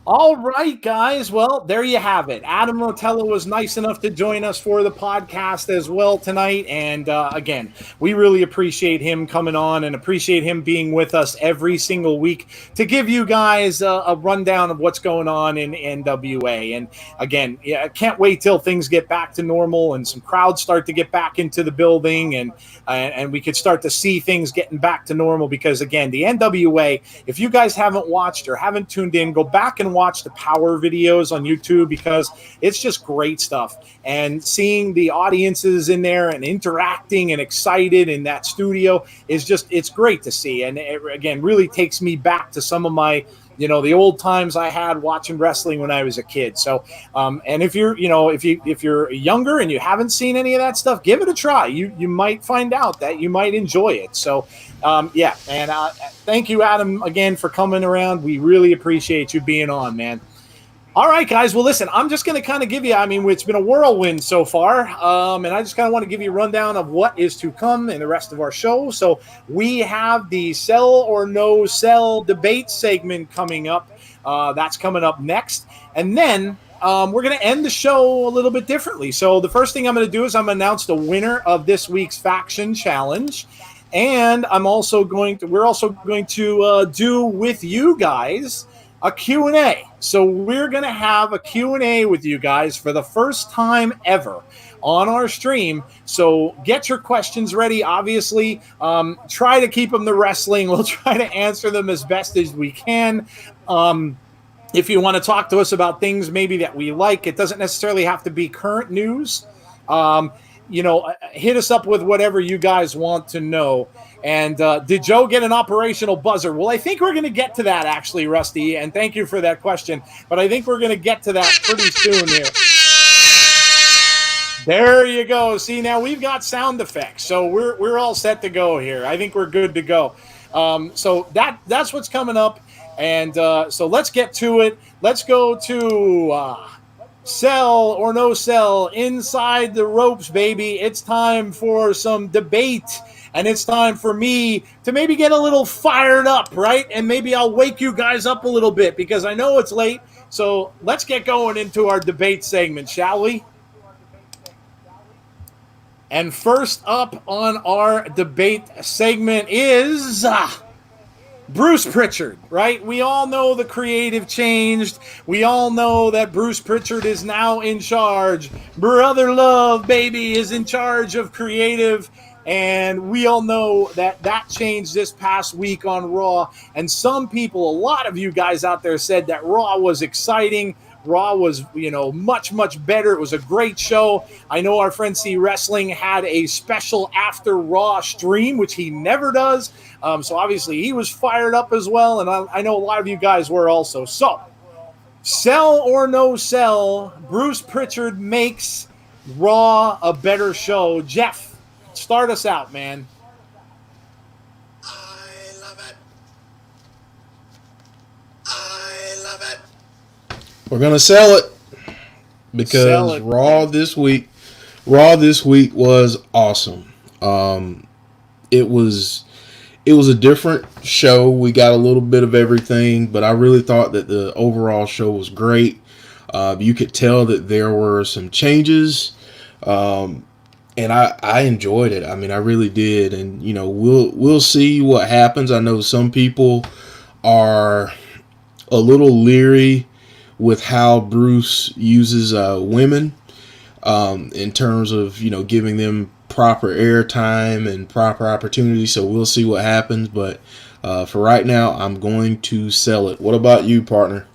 All right, guys. Well, there you have it. Adam Rotella was nice enough to join us for the podcast as well tonight. And again, we really appreciate him coming on and appreciate him being with us every single week to give you guys a rundown of what's going on in NWA. And again, I can't wait till things get back to normal and some crowds start to get back into the building, and we could start to see things getting back to normal, because again, the NWA, if you guys haven't watched or haven't tuned in, go back and watch the Power videos on YouTube, because it's just great stuff. And seeing the audiences in there and interacting and excited in that studio is just, it's great to see. And it, again, really takes me back to some of my, the old times I had watching wrestling when I was a kid. So, and if you're, if you're younger and you haven't seen any of that stuff, give it a try. You might find out that you might enjoy it. So, yeah, and thank you, Adam, again for coming around. We really appreciate you being on, man. All right, guys. Well, listen, I'm just going to kind of give you, it's been a whirlwind so far. And I just kind of want to give you a rundown of what is to come in the rest of our show. So we have the sell or no sell debate segment coming up. That's coming up next. And then we're going to end the show a little bit differently. So the first thing I'm going to do is I'm going to announce the winner of this week's Faction Challenge. And we're also going to do with you guys a Q&A. So we're going to have a Q&A with you guys for the first time ever on our stream. So get your questions ready. Obviously, try to keep them to wrestling. We'll try to answer them as best as we can. If you want to talk to us about things maybe that we like, it doesn't necessarily have to be current news. hit us up with whatever you guys want to know. And did Joe get an operational buzzer? Well, I think we're going to get to that, actually, Rusty, and thank you for that question. But I think we're going to get to that pretty soon here. There you go. See, now we've got sound effects, so we're all set to go here. I think we're good to go. So that's what's coming up, and so let's get to it. Let's go to sell or no sell, inside the ropes, baby. It's time for some debate, and it's time for me to maybe get a little fired up, right? And maybe I'll wake you guys up a little bit because I know it's late. So let's get going into our debate segment, shall we? And first up on our debate segment is Bruce Pritchard, right? We all know the creative changed. We all know that Bruce Pritchard is now in charge. Brother Love, baby, is in charge of creative. And we all know that changed this past week on Raw. And some people, a lot of you guys out there said that Raw was exciting. Raw was, much, much better. It was a great show. I know our friend C Wrestling had a special after Raw stream, which he never does. So obviously he was fired up as well. And I know a lot of you guys were also. So, sell or no sell, Bruce Pritchard makes Raw a better show. Jeff, start us out, man. I love it. I love it. We're gonna sell it because Raw this week was awesome. It was a different show. We got a little bit of everything, but I really thought that the overall show was great. You could tell that there were some changes, and I enjoyed it. I mean, I really did. And we'll see what happens. I know some people are a little leery with how Bruce uses women in terms of, giving them proper airtime and proper opportunity. So we'll see what happens. But for right now, I'm going to sell it. What about you, partner?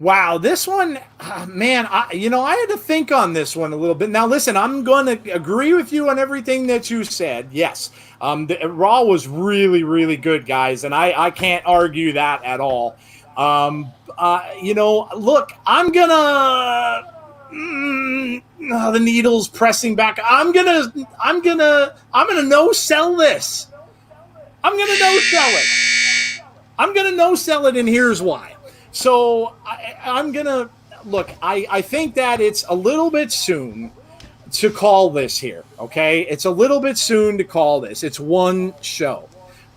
Wow, this one, man, I had to think on this one a little bit. Now, listen, I'm going to agree with you on everything that you said. Yes, Raw was really, really good, guys, and I can't argue that at all. Look, I'm gonna the needle's pressing back. I'm gonna no sell this. I'm gonna no sell it. I'm gonna no sell it, and here's why. So I'm gonna look. I think that it's a little bit soon to call this here. Okay, it's a little bit soon to call this. It's one show.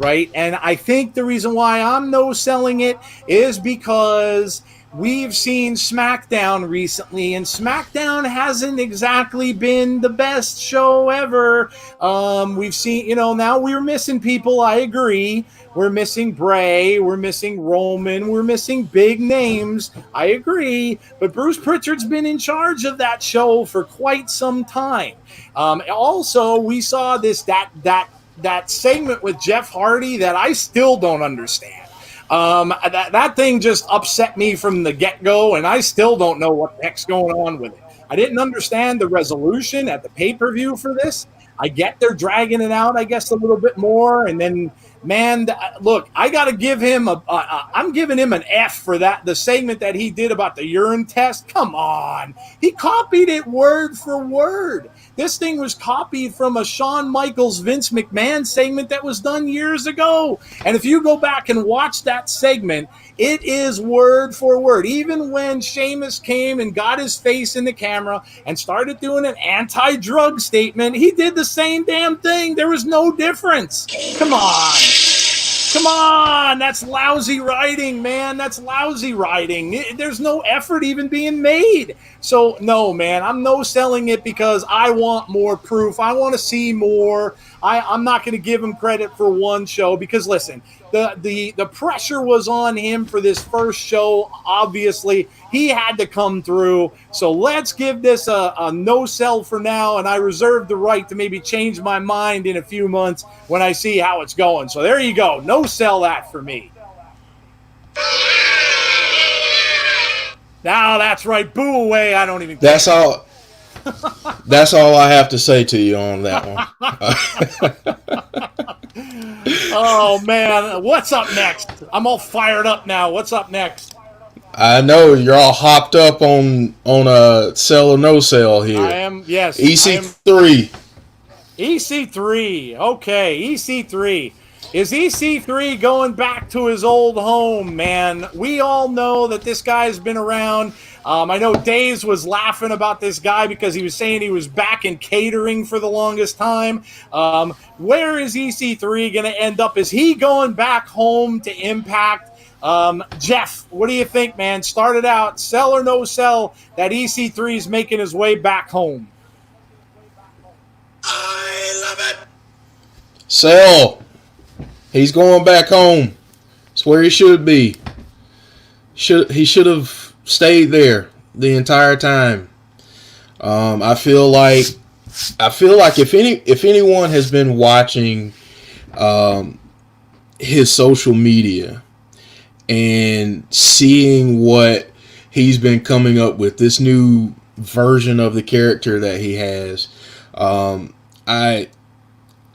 Right. And I think the reason why I'm no selling it is because we've seen SmackDown recently, and SmackDown hasn't exactly been the best show ever. We've seen, now we're missing people. I agree. We're missing Bray. We're missing Roman. We're missing big names. I agree. But Bruce Pritchard's been in charge of that show for quite some time. Also, we saw that segment with Jeff Hardy that I still don't understand. That thing just upset me from the get-go, and I still don't know what the heck's going on with it. I didn't understand the resolution at the pay-per-view for this. I get they're dragging it out, I guess, a little bit more, and then, man, look, I got to give him I'm giving him an F for that, the segment that he did about the urine test. Come on. He copied it word for word. This thing was copied from a Shawn Michaels, Vince McMahon segment that was done years ago. And if you go back and watch that segment, it is word for word. Even when Sheamus came and got his face in the camera and started doing an anti-drug statement, he did the same damn thing. There was no difference. Come on. Come on. That's lousy writing, man. That's lousy writing. There's no effort even being made. So, no, man, I'm no selling it because I want more proof. I want to see more. I'm not going to give him credit for one show because, listen, the pressure was on him for this first show. Obviously, he had to come through. So let's give this a no sell for now, and I reserve the right to maybe change my mind in a few months when I see how it's going. So there you go. No sell that for me. Now that's right. Boo away. I don't even care. That's all. That's all I have to say to you on that one. Oh man, what's up next? I'm all fired up now. What's up next? I know you're all hopped up on a sell or no sell I here. am, yes. I am EC3. EC3. Okay, EC3. Is EC3 going back to his old home, man? We all know that this guy's been around. I know Days was laughing about this guy because he was saying he was back in catering for the longest time. Where is EC3 going to end up? Is he going back home to Impact? Jeff, what do you think, man? Started out, sell or no sell, that EC3 is making his way back home. I love it. Sell. He's going back home. It's where he should be. He should have stayed there the entire time. I feel like if anyone has been watching his social media and seeing what he's been coming up with, this new version of the character that he has,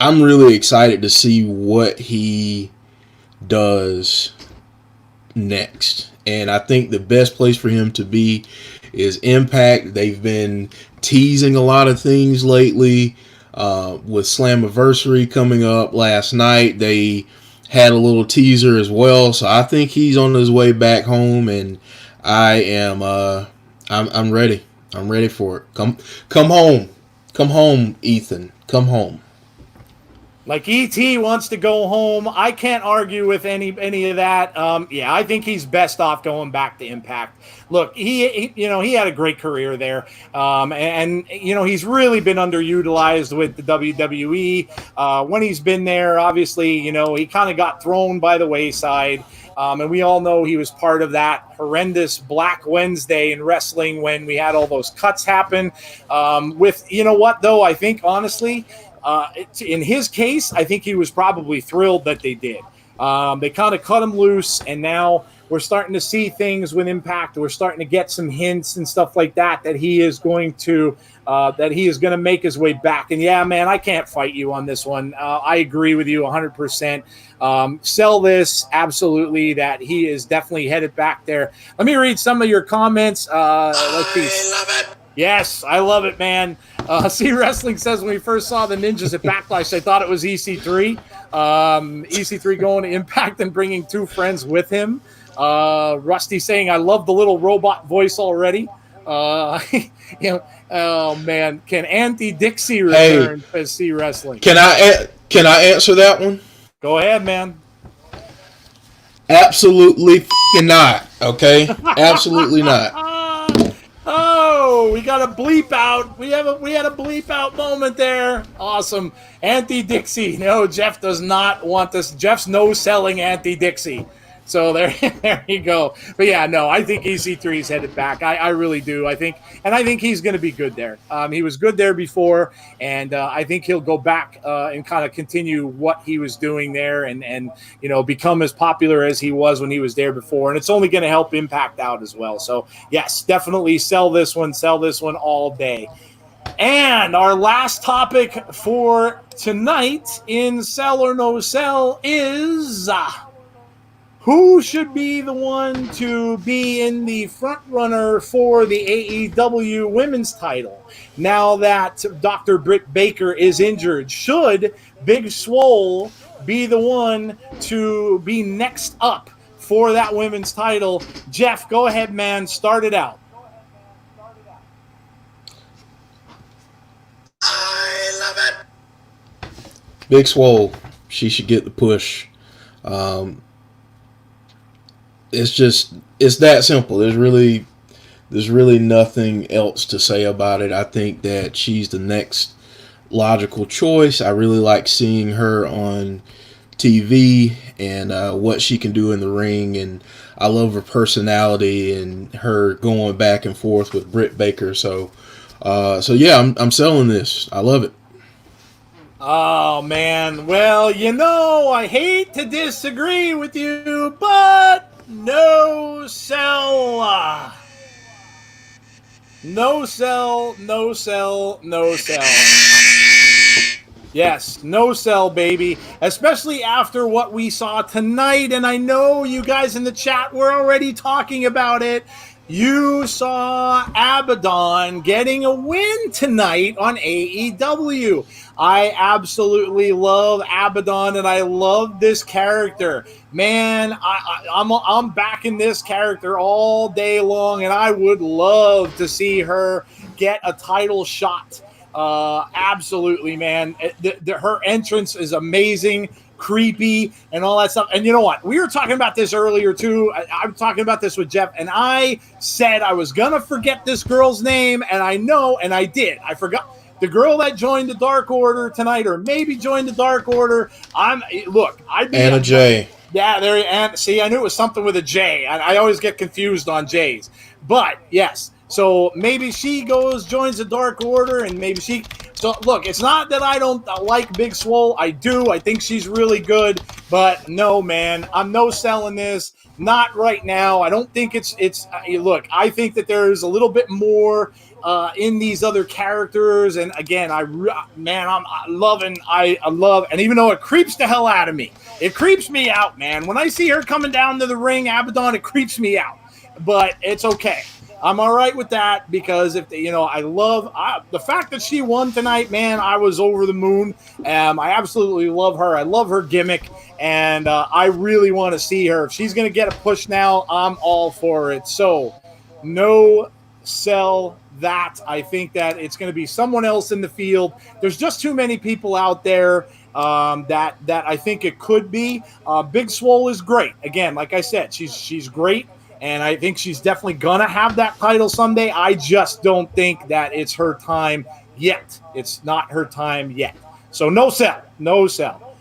I'm really excited to see what he does next. And I think the best place for him to be is Impact. They've been teasing a lot of things lately with Slammiversary coming up last night. They had a little teaser as well. So I think he's on his way back home, and I'm ready. I'm ready for it. Come home. Come home, Ethan. Come home. Like ET wants to go home. I can't argue with any of that. Yeah, I think he's best off going back to Impact. Look, he had a great career there, and he's really been underutilized with the WWE. When he's been there, obviously, he kind of got thrown by the wayside. And we all know he was part of that horrendous Black Wednesday in wrestling when we had all those cuts happen. What though? I think honestly. In his case, I think he was probably thrilled that they did. They kind of cut him loose, and now we're starting to see things with Impact. We're starting to get some hints and stuff like that he is going to make his way back. And yeah, man, I can't fight you on this one. I agree with you 100%. Sell this absolutely. That he is definitely headed back there. Let me read some of your comments. Let's see. I love it. Yes, I love it, man. C Wrestling says when we first saw the Ninjas at Backlash, they thought it was EC3. EC3 going to Impact and bringing two friends with him. Rusty saying, I love the little robot voice already. Oh, man. Can Auntie Dixie return as C Wrestling? Can I answer that one? Go ahead, man. Absolutely not. Okay? Absolutely not. Oh, we got a bleep out. We had a bleep out moment there. Awesome. Auntie Dixie. No, Jeff does not want this. Jeff's no selling Auntie Dixie. So there you go. But yeah, no, I think EC3 is headed back. I really do. I think he's going to be good there. He was good there before, and I think he'll go back and kind of continue what he was doing there, and become as popular as he was when he was there before. And it's only going to help Impact out as well. So yes, definitely sell this one all day. And our last topic for tonight in Sell or No Sell is. Who should be the one to be in the front runner for the AEW women's title now that Dr. Britt Baker is injured? Should Big Swole be the one to be next up for that women's title? Jeff, go ahead, man. Start it out. I love it. Big Swole. She should get the push. It's that simple. There's really nothing else to say about it. I think that she's the next logical choice. I really like seeing her on TV and what she can do in the ring, and I love her personality and her going back and forth with Britt Baker. So yeah, I'm selling this. I love it. Oh, man. Well, I hate to disagree with you, but no sell. No sell, no sell, no sell. Yes, no sell, baby. Especially after what we saw tonight. And I know you guys in the chat were already talking about it. You saw Abaddon getting a win tonight on AEW. I absolutely love Abaddon, and I love this character. Man, I'm backing this character all day long, and I would love to see her get a title shot. Absolutely, man. Her entrance is amazing, creepy, and all that stuff. And you know what? We were talking about this earlier too. I'm talking about this with Jeff, and I said I was gonna forget this girl's name, and I know, and I did. I forgot the girl that joined the Dark Order tonight, or maybe joined the Dark Order. I'd be Anna Jay. Yeah, there. And see, I knew it was something with a J. I always get confused on J's, but yes. So maybe she joins the Dark Order, and maybe she. So look, it's not that I don't like Big Swole. I do. I think she's really good. But no, man, I'm no selling this. Not right now. I don't think it's. Look, I think that there's a little bit more in these other characters. And again, I'm loving. I love, and even though it creeps the hell out of me, it creeps me out, man. When I see her coming down to the ring, Abaddon, it creeps me out. But it's okay. I'm all right with that because I love the fact that she won tonight, man. I was over the moon. I absolutely love her. I love her gimmick, and I really want to see her. If she's going to get a push now, I'm all for it. So, no sell that. I think that it's going to be someone else in the field. There's just too many people out there that I think it could be. Big Swole is great. Again, like I said, she's great. And I think she's definitely going to have that title someday. I just don't think that it's her time yet. It's not her time yet. So no sell. No sell.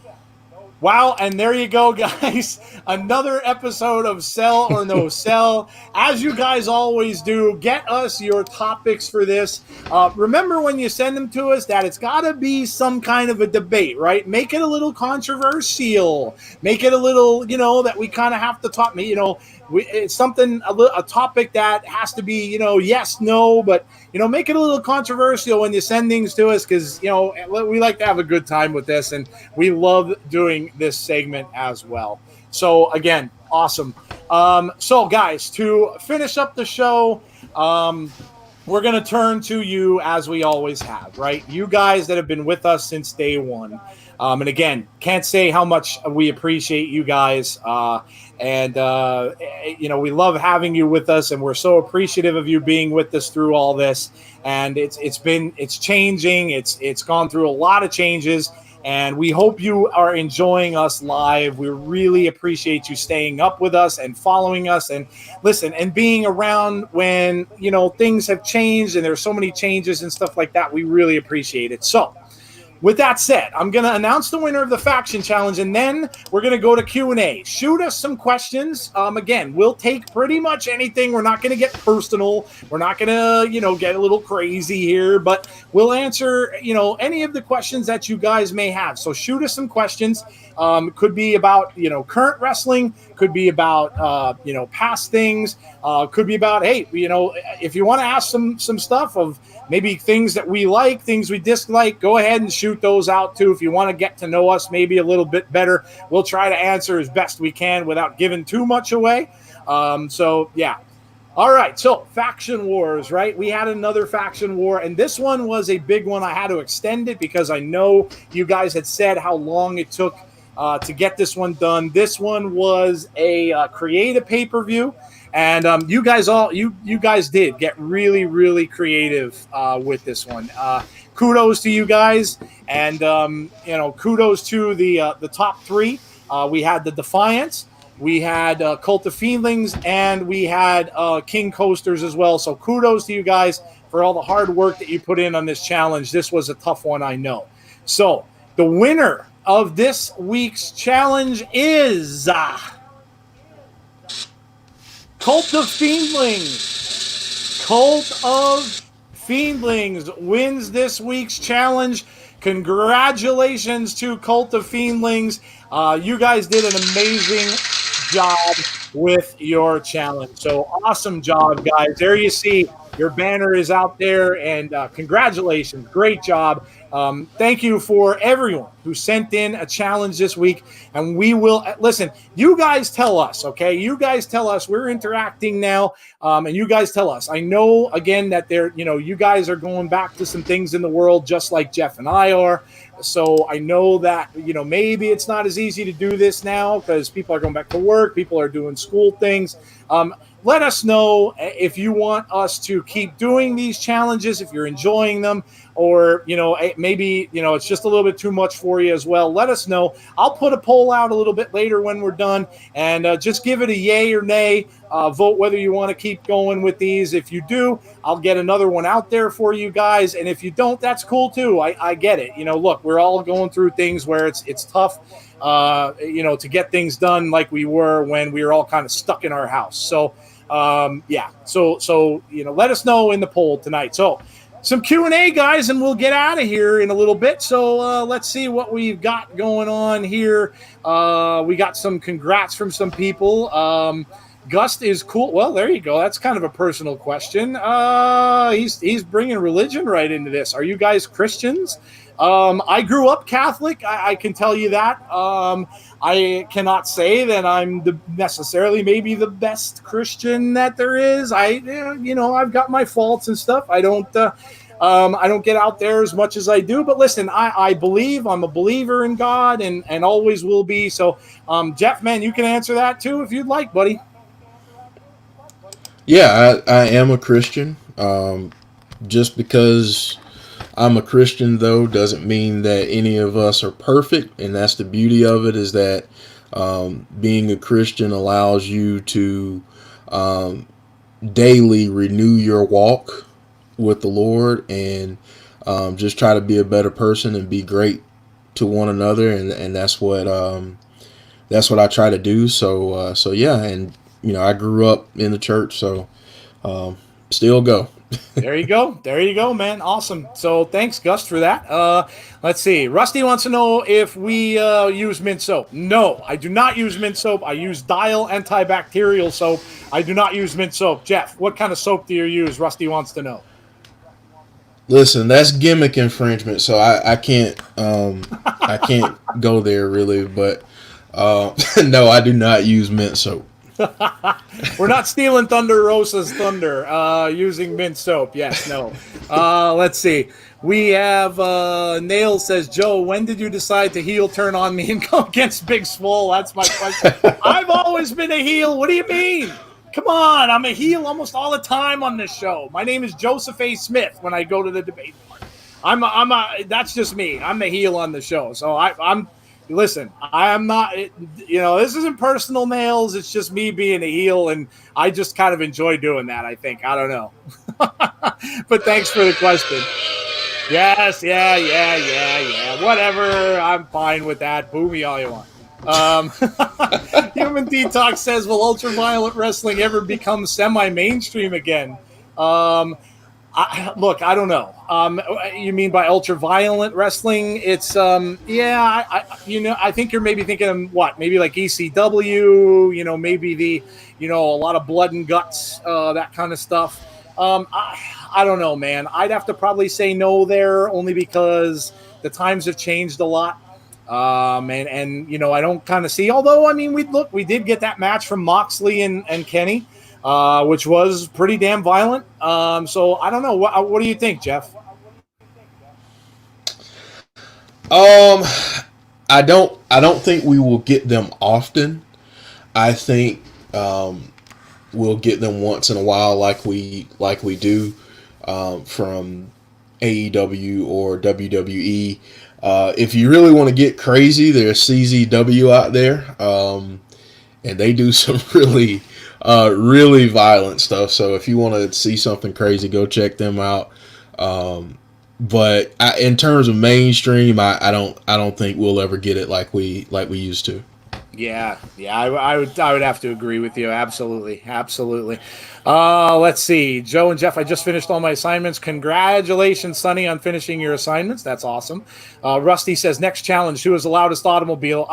Wow, and there you go, guys. Another episode of Sell or No Sell. As you guys always do, get us your topics for this. Remember when you send them to us that it's got to be some kind of a debate, right? Make it a little controversial. Make it a little, that we kind of have to talk. It's something, a topic that has to be, yes, no, but, make it a little controversial when you send things to us because, we like to have a good time with this, and we love doing this segment as well. So, again, awesome. So, guys, to finish up the show, we're going to turn to you as we always have, right? You guys that have been with us since day one. And again, can't say how much we appreciate you guys. And we love having you with us, and we're so appreciative of you being with us through all this. And it's changing. It's gone through a lot of changes, and we hope you are enjoying us live. We really appreciate you staying up with us and following us and listen and being around when, things have changed and there's so many changes and stuff like that. We really appreciate it. So, with that said, I'm going to announce the winner of the Faction Challenge, and then we're going to go to Q&A. Shoot us some questions. Again, we'll take pretty much anything. We're not going to get personal. We're not going to, get a little crazy here, but we'll answer, any of the questions that you guys may have. So shoot us some questions. Could be about, current wrestling. Could be about, past things. Could be about, hey, if you want to ask some stuff of maybe things that we like, things we dislike, go ahead and shoot those out too. If you want to get to know us maybe a little bit better, we'll try to answer as best we can without giving too much away. So, yeah. All right, so Faction Wars, right? We had another Faction War, and this one was a big one. I had to extend it because I know you guys had said how long it took to get this one done. This one was a creative pay-per-view. And you guys did get really, really creative with this one. Kudos to you guys, and kudos to the top three. We had the Defiance, we had Cult of Fiendlings, and we had King Coasters as well. So kudos to you guys for all the hard work that you put in on this challenge. This was a tough one, I know. So the winner of this week's challenge is Cult of Fiendlings. Cult of Fiendlings wins this week's challenge. Congratulations to Cult of Fiendlings. You guys did an amazing job with your challenge. So awesome job, guys. There you see Your banner is out there, and congratulations. Great job. Thank you for everyone who sent in a challenge this week. And we will listen. You guys tell us, okay? You guys tell us. We're interacting now, and you guys tell us. I know again that you guys are going back to some things in the world, just like Jeff and I are. So I know that maybe it's not as easy to do this now because people are going back to work, people are doing school things. Let us know if you want us to keep doing these challenges, if you're enjoying them, or maybe it's just a little bit too much for you as well. Let us know. I'll put a poll out a little bit later when we're done, and just give it a yay or nay. Vote whether you want to keep going with these. If you do, I'll get another one out there for you guys, and if you don't, that's cool too. I get it. Look, we're all going through things where it's tough to get things done like we were when we were all kind of stuck in our house. So let us know in the poll tonight. So some Q&A, guys, and we'll get out of here in a little bit. So let's see what we've got going on here. We got some congrats from some people. Gust is cool. Well, there you go. That's kind of a personal question. He's bringing religion right into this. Are you guys Christians? I grew up Catholic. I can tell you that. I cannot say that I'm necessarily maybe the best Christian that there is. I've got my faults and stuff. I don't get out there as much as I do. But listen, I believe. I'm a believer in God and always will be. So, Jeff, man, you can answer that too if you'd like, buddy. Yeah, I am a Christian. Just because I'm a Christian, though, doesn't mean that any of us are perfect, and that's the beauty of it, is that being a Christian allows you to daily renew your walk with the Lord and just try to be a better person and be great to one another, and that's what I try to do. So yeah, and I grew up in the church, so still go. There you go, man. Awesome. So thanks, Gus, for that. Let's see. Rusty wants to know if we use mint soap. No, I do not use mint soap. I use Dial antibacterial soap. I do not use mint soap. Jeff, what kind of soap do you use? Rusty wants to know. Listen, that's gimmick infringement, so I can't go there really, but no, I do not use mint soap. We're not stealing Thunder Rosa's thunder using mint soap. Yes, no. Let's see. We have Nail says, Joe, when did you decide to heel turn on me and go against Big Swole? That's my question. I've always been a heel. What do you mean? Come on, I'm a heel almost all the time on this show. My name is Joseph A. Smith when I go to the debate part. That's just me. I'm the heel on the show. So I'm listen, I am not, this isn't personal, Nails. It's just me being a heel, and I just kind of enjoy doing that, I think. I don't know. But thanks for the question. Yes, yeah. Whatever. I'm fine with that. Boo me all you want. Human Detox says, will ultraviolet wrestling ever become semi-mainstream again? I don't know. You mean by ultraviolet wrestling? It's I think you're maybe thinking of what? Maybe like ECW. Maybe a lot of blood and guts, that kind of stuff. I don't know, man. I'd have to probably say no there, only because the times have changed a lot. And I don't kind of see. Although I mean, we did get that match from Moxley and Kenny. Which was pretty damn violent. So I don't know. What do you think, Jeff? I don't think we will get them often. I think we'll get them once in a while, like we do from AEW or WWE. If you really want to get crazy, there's CZW out there, and they do some really violent stuff. So if you want to see something crazy, go check them out. But in terms of mainstream, I don't think we'll ever get it like we used to. Yeah, I would have to agree with you. Absolutely, absolutely. Let's see, Joe and Jeff. I just finished all my assignments. Congratulations, Sonny, on finishing your assignments. That's awesome. Rusty says next challenge: who is the loudest automobile?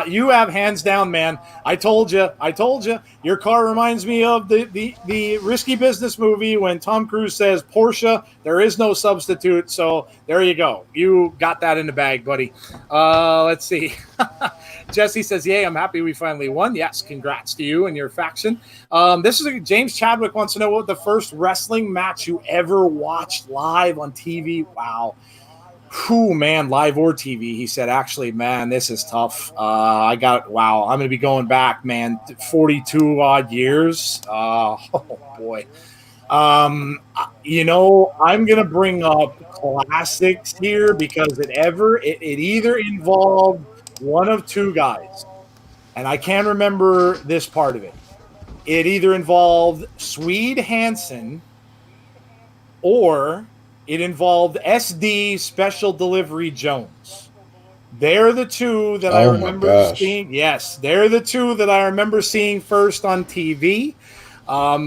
You have, hands down, man. I told you. I told you. Your car reminds me of the Risky Business movie when Tom Cruise says Porsche. There is no substitute. So there you go. You got that in the bag, buddy. Let's see. Jesse says, "Yay, I'm happy we finally won." Yes, congrats to you and your faction. This is James Chadwick wants to know what the first wrestling match you ever watched live on TV. Wow. Whew, man, live or TV. He said, actually, man, this is tough. Wow, I'm going to be going back, man, 42 odd years. Oh, boy. I'm going to bring up classics here because it either involved one of two guys, and I can't remember this part of it. It either involved Swede Hansen or it involved SD Special Delivery Jones. They're the two that I Oh my remember gosh. seeing. Yes, they're the two that I remember seeing first on TV.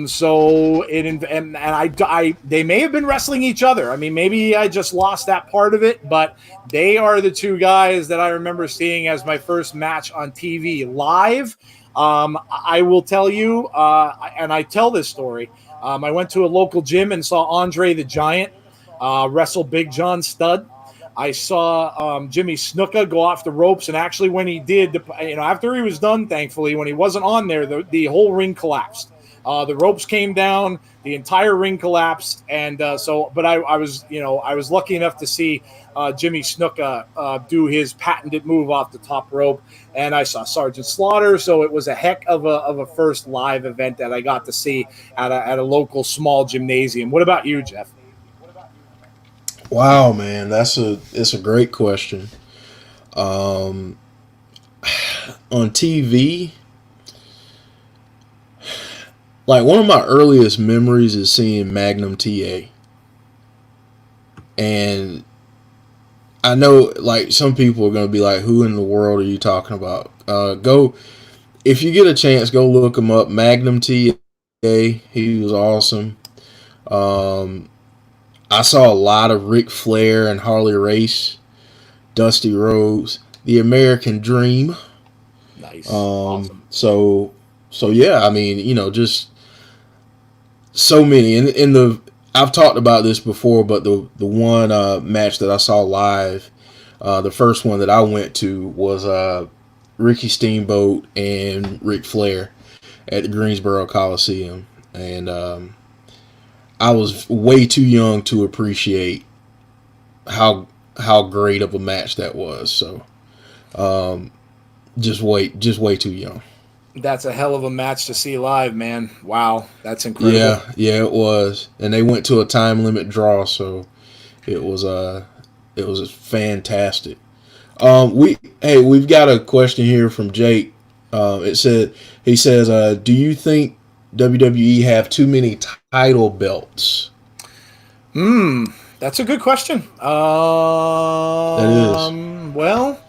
So they may have been wrestling each other. I mean, maybe I just lost that part of it, but they are the two guys that I remember seeing as my first match on TV live. I will tell you, and I tell this story. I went to a local gym and saw Andre the Giant wrestle Big John Studd. I saw Jimmy Snuka go off the ropes, and actually, when he did, after he was done, thankfully, when he wasn't on there, the whole ring collapsed. The ropes came down, the entire ring collapsed, and but I was lucky enough to see Jimmy Snuka do his patented move off the top rope, and I saw Sergeant Slaughter. So it was a heck of a first live event that I got to see at a local small gymnasium. What about you, Jeff? Wow, man, it's a great question. Um, on TV, like one of my earliest memories is seeing Magnum TA, and I know like some people are gonna be like, "Who in the world are you talking about?" Go if you get a chance, go look him up. Magnum TA, he was awesome. Um, I saw a lot of Ric Flair and Harley Race, Dusty Rhodes, The American Dream. Nice, awesome. So yeah, I mean, just so many. In the I've talked about this before, but the one match that I saw live, the first one that I went to was Ricky Steamboat and Ric Flair at the Greensboro Coliseum, and I was way too young to appreciate how great of a match that was. So just way too young. That's a hell of a match to see live, man. Wow, that's incredible. Yeah, it was, and they went to a time limit draw, so it was fantastic. We've got a question here from Jake. He says, do you think WWE have too many title belts? That's a good question. That is. Well,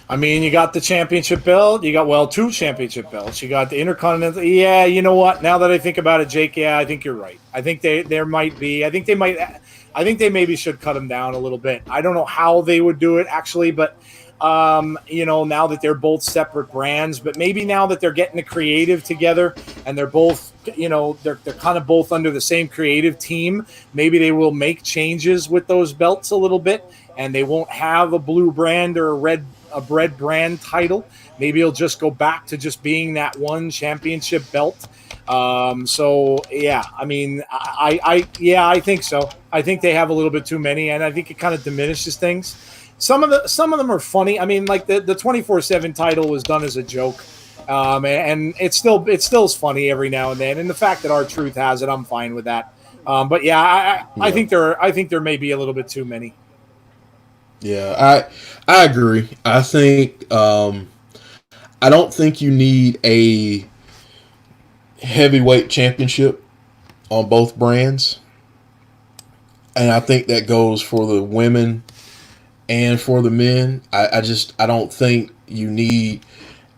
I mean, you got the championship belt. You got, well, two championship belts. You got the Intercontinental. Yeah, you know what? Now that I think about it, Jake, yeah, I think you're right. I think there might be. I think they maybe should cut them down a little bit. I don't know how they would do it actually, but now that they're both separate brands, but maybe now that they're getting the creative together and they're both, they're kind of both under the same creative team, maybe they will make changes with those belts a little bit, and they won't have a blue brand or a red brand title. Maybe it'll just go back to just being that one championship belt. So yeah, I mean, I think so. I think they have a little bit too many, and I think it kind of diminishes things. Some of them are funny. I mean, like the 24/7 title was done as a joke, and it's still is funny every now and then. And the fact that R-Truth has it, I'm fine with that. But yeah, I think there may be a little bit too many. Yeah, I agree. I think I don't think you need a heavyweight championship on both brands, and I think that goes for the women and for the men. I don't think you need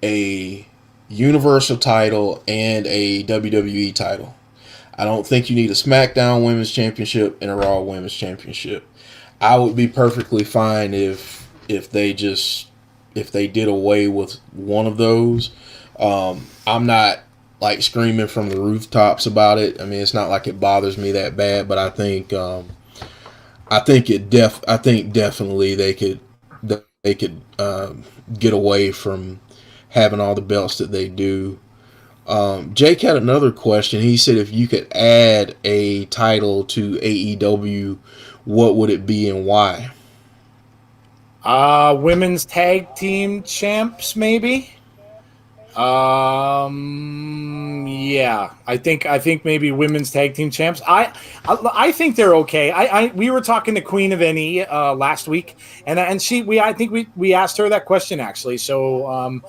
a Universal title and a WWE title. I don't think you need a SmackDown Women's Championship and a Raw Women's Championship. I would be perfectly fine if they did away with one of those. I'm not like screaming from the rooftops about it. I mean, it's not like it bothers me that bad, but I think definitely they could get away from having all the belts that they do. Jake had another question. He said if you could add a title to AEW, what would it be and why? Women's tag team champs, maybe. Yeah, I think maybe women's tag team champs. I think they're okay. We were talking to Queen of NE last week, and I think we asked her that question actually. So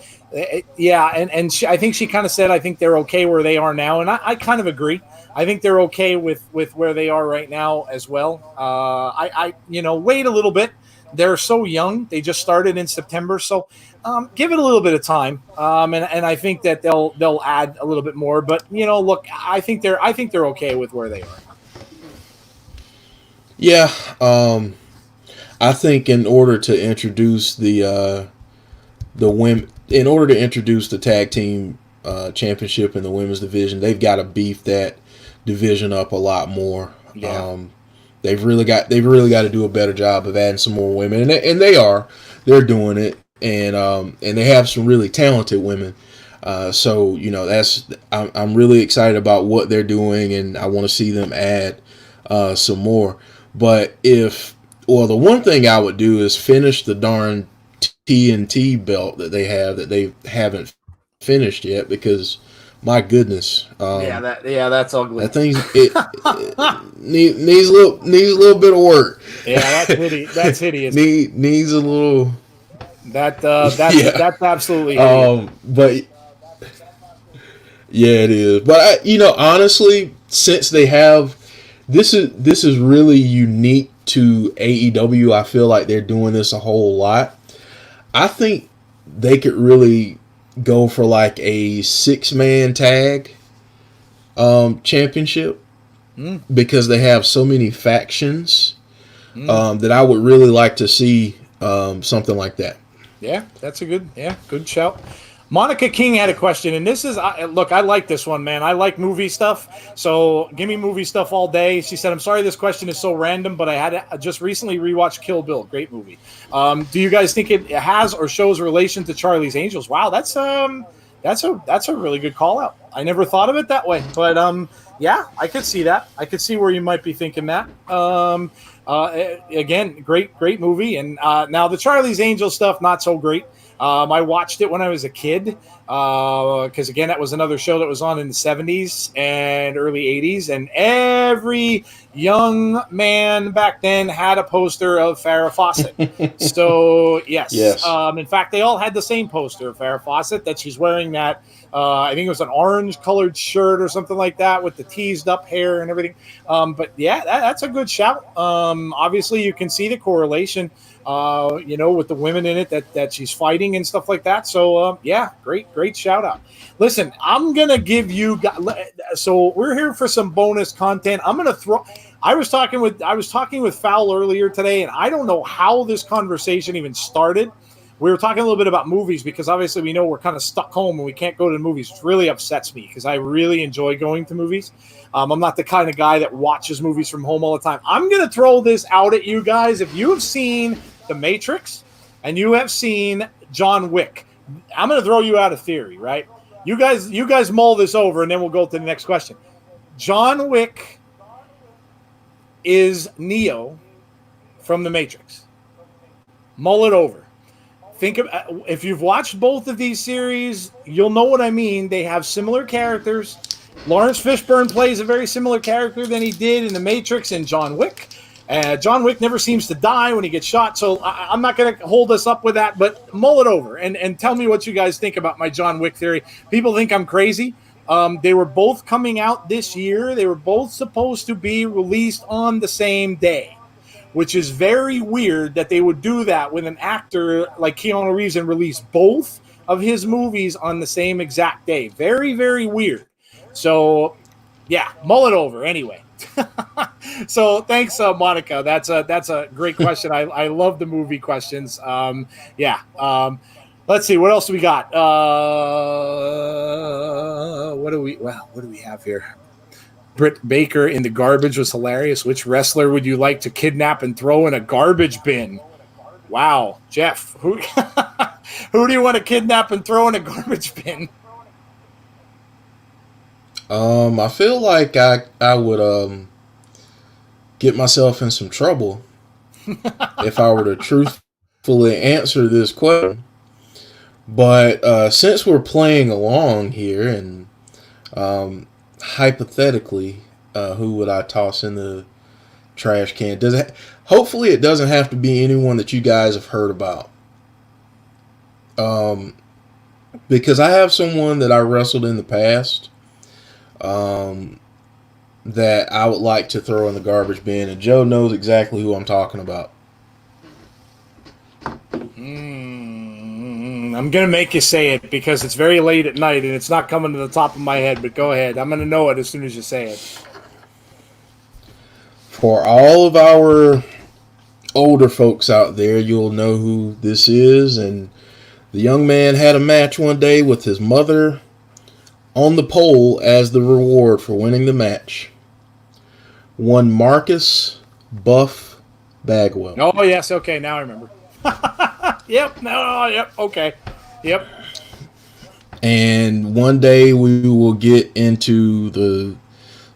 yeah, and I think she kind of said I think they're okay where they are now, and I kind of agree. I think they're okay with where they are right now as well. Wait a little bit. They're so young. They just started in September, so give it a little bit of time. And I think that they'll add a little bit more. But look, I think they're okay with where they are. Yeah, I think in order to introduce the women, in order to introduce the tag team championship in the women's division, they've got to beef that division up a lot more. Yeah. They've really got to do a better job of adding some more women, and they're doing it, and they have some really talented women. So I'm really excited about what they're doing, and I want to see them add some more. But the one thing I would do is finish the darn TNT belt that they haven't finished yet, because my goodness. That's ugly. That thing's needs a little bit of work. Yeah, that's hideous. Needs a little. That's absolutely hideous. But yeah, it is. But honestly, since they have this is really unique to AEW. I feel like they're doing this a whole lot. I think they could really go for like a 6-man tag championship because they have so many factions that I would really like to see something like that. Yeah, that's a good shout. Monica King had a question, and this is look, I like this one, man. I like movie stuff, so give me movie stuff all day. She said, "I'm sorry this question is so random, but I just recently rewatched Kill Bill. Great movie. Do you guys think it has or shows relation to Charlie's Angels?" Wow, that's a really good call out. I never thought of it that way, but yeah, I could see that. I could see where you might be thinking that. Again, great movie, and now the Charlie's Angels stuff not so great. I watched it when I was a kid because, again, that was another show that was on in the 70s and early 80s, and every young man back then had a poster of Farrah Fawcett. So, yes. In fact, they all had the same poster of Farrah Fawcett, that she's wearing that, I think it was an orange-colored shirt or something like that with the teased-up hair and everything. But, yeah, that's a good shout. Obviously, you can see the correlation. With the women in it that she's fighting and stuff like that. So, yeah, great shout out. Listen, I'm going to give you, so we're here for some bonus content. I'm going to I was talking with Fowl earlier today, and I don't know how this conversation even started. We were talking a little bit about movies because obviously we know we're kind of stuck home and we can't go to the movies. It really upsets me because I really enjoy going to movies. I'm not the kind of guy that watches movies from home all the time. I'm going to throw this out at you guys. If you have seen The Matrix and you have seen John Wick, I'm going to throw you out a theory, right? You guys mull this over, and then we'll go to the next question. John Wick is Neo from The Matrix. Mull it over. Think of, if you've watched both of these series, you'll know what I mean. They have similar characters. Lawrence Fishburne plays a very similar character than he did in The Matrix and John Wick. John Wick never seems to die when he gets shot, so I'm not going to hold us up with that, but mull it over and tell me what you guys think about my John Wick theory. People think I'm crazy. They were both coming out this year. They were both supposed to be released on the same day, which is very weird that they would do that with an actor like Keanu Reeves and release both of his movies on the same exact day. Very, very weird. So, yeah, mull it over anyway. So thanks, Monica. That's a great question. I love the movie questions. Let's see, what else do we got? What do we have here? Britt Baker in the garbage was hilarious. Which wrestler would you like to kidnap and throw in a garbage bin? Wow, Jeff, who who do you want to kidnap and throw in a garbage bin? I feel like I would get myself in some trouble if I were to truthfully answer this question. But since we're playing along here, and hypothetically, who would I toss in the trash can? Hopefully, it doesn't have to be anyone that you guys have heard about. Because I have someone that I wrestled in the past, that I would like to throw in the garbage bin, and Joe knows exactly who I'm talking about. I'm going to make you say it because it's very late at night and it's not coming to the top of my head, but go ahead. I'm going to know it as soon as you say it. For all of our older folks out there, you'll know who this is. And the young man had a match one day with his mother on the pole as the reward for winning the match. One Marcus Buff Bagwell. Oh, yes. Okay. Now I remember. Yep. No. Yep. Okay. Yep. And one day we will get into the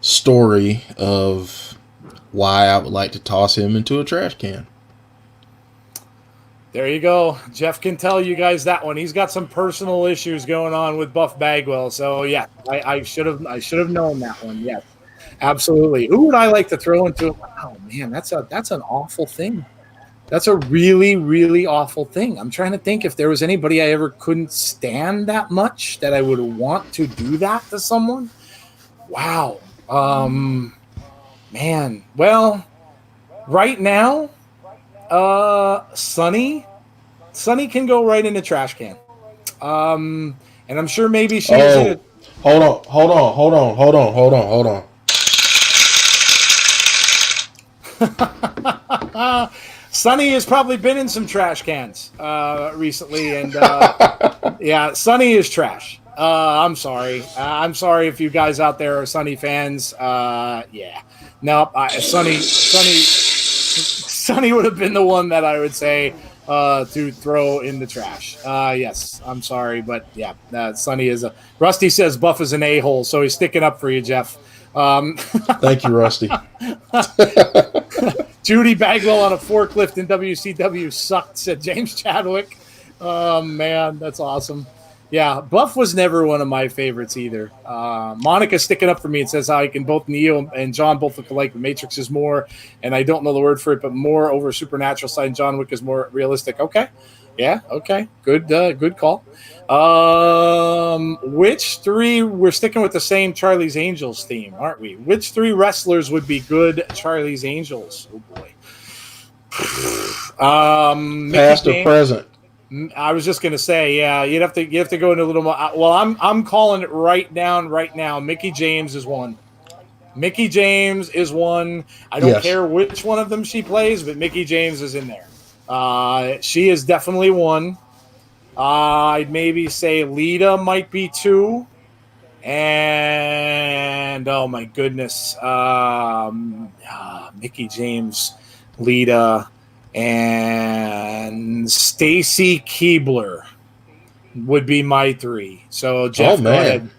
story of why I would like to toss him into a trash can. There you go. Jeff can tell you guys that one. He's got some personal issues going on with Buff Bagwell. So yeah, I should have known that one. Yes, absolutely. Who would I like to throw into? Oh man, that's an awful thing. That's a really, really awful thing. I'm trying to think if there was anybody I ever couldn't stand that much that I would want to do that to someone. Wow. Man. Well, right now, Sunny can go right in the trash can. And I'm sure maybe she was in it. Hold on. Sunny has probably been in some trash cans recently, and yeah, Sunny is trash. I'm sorry. I'm sorry if you guys out there are Sunny fans. Yeah, nope. Sunny would have been the one that I would say to throw in the trash. Yes, I'm sorry, but yeah, Sunny is a. Rusty says Buff is an a-hole, so he's sticking up for you, Jeff. Thank you, Rusty. Judy Bagwell on a forklift in WCW sucked, said James Chadwick. Oh, man, that's awesome. Yeah, Buff was never one of my favorites either. Monica's sticking up for me and says how I can both Neo and John both look alike, but Matrix is more, and I don't know the word for it, but more over supernatural side, and John Wick is more realistic. Okay. Yeah, okay. Good call. Which three, we're sticking with the same Charlie's Angels theme, aren't we? Which three wrestlers would be good Charlie's Angels? Oh boy. Past or present? I was just gonna say, yeah, you have to go into a little more. Well, I'm calling it right now. Mickey James is one. Mickey James is one. I don't care which one of them she plays, but Mickey James is in there. She is definitely one. I'd maybe say Lita might be two. And oh my goodness, Mickey James, Lita, and Stacy Keibler would be my three. So Jeff, go ahead.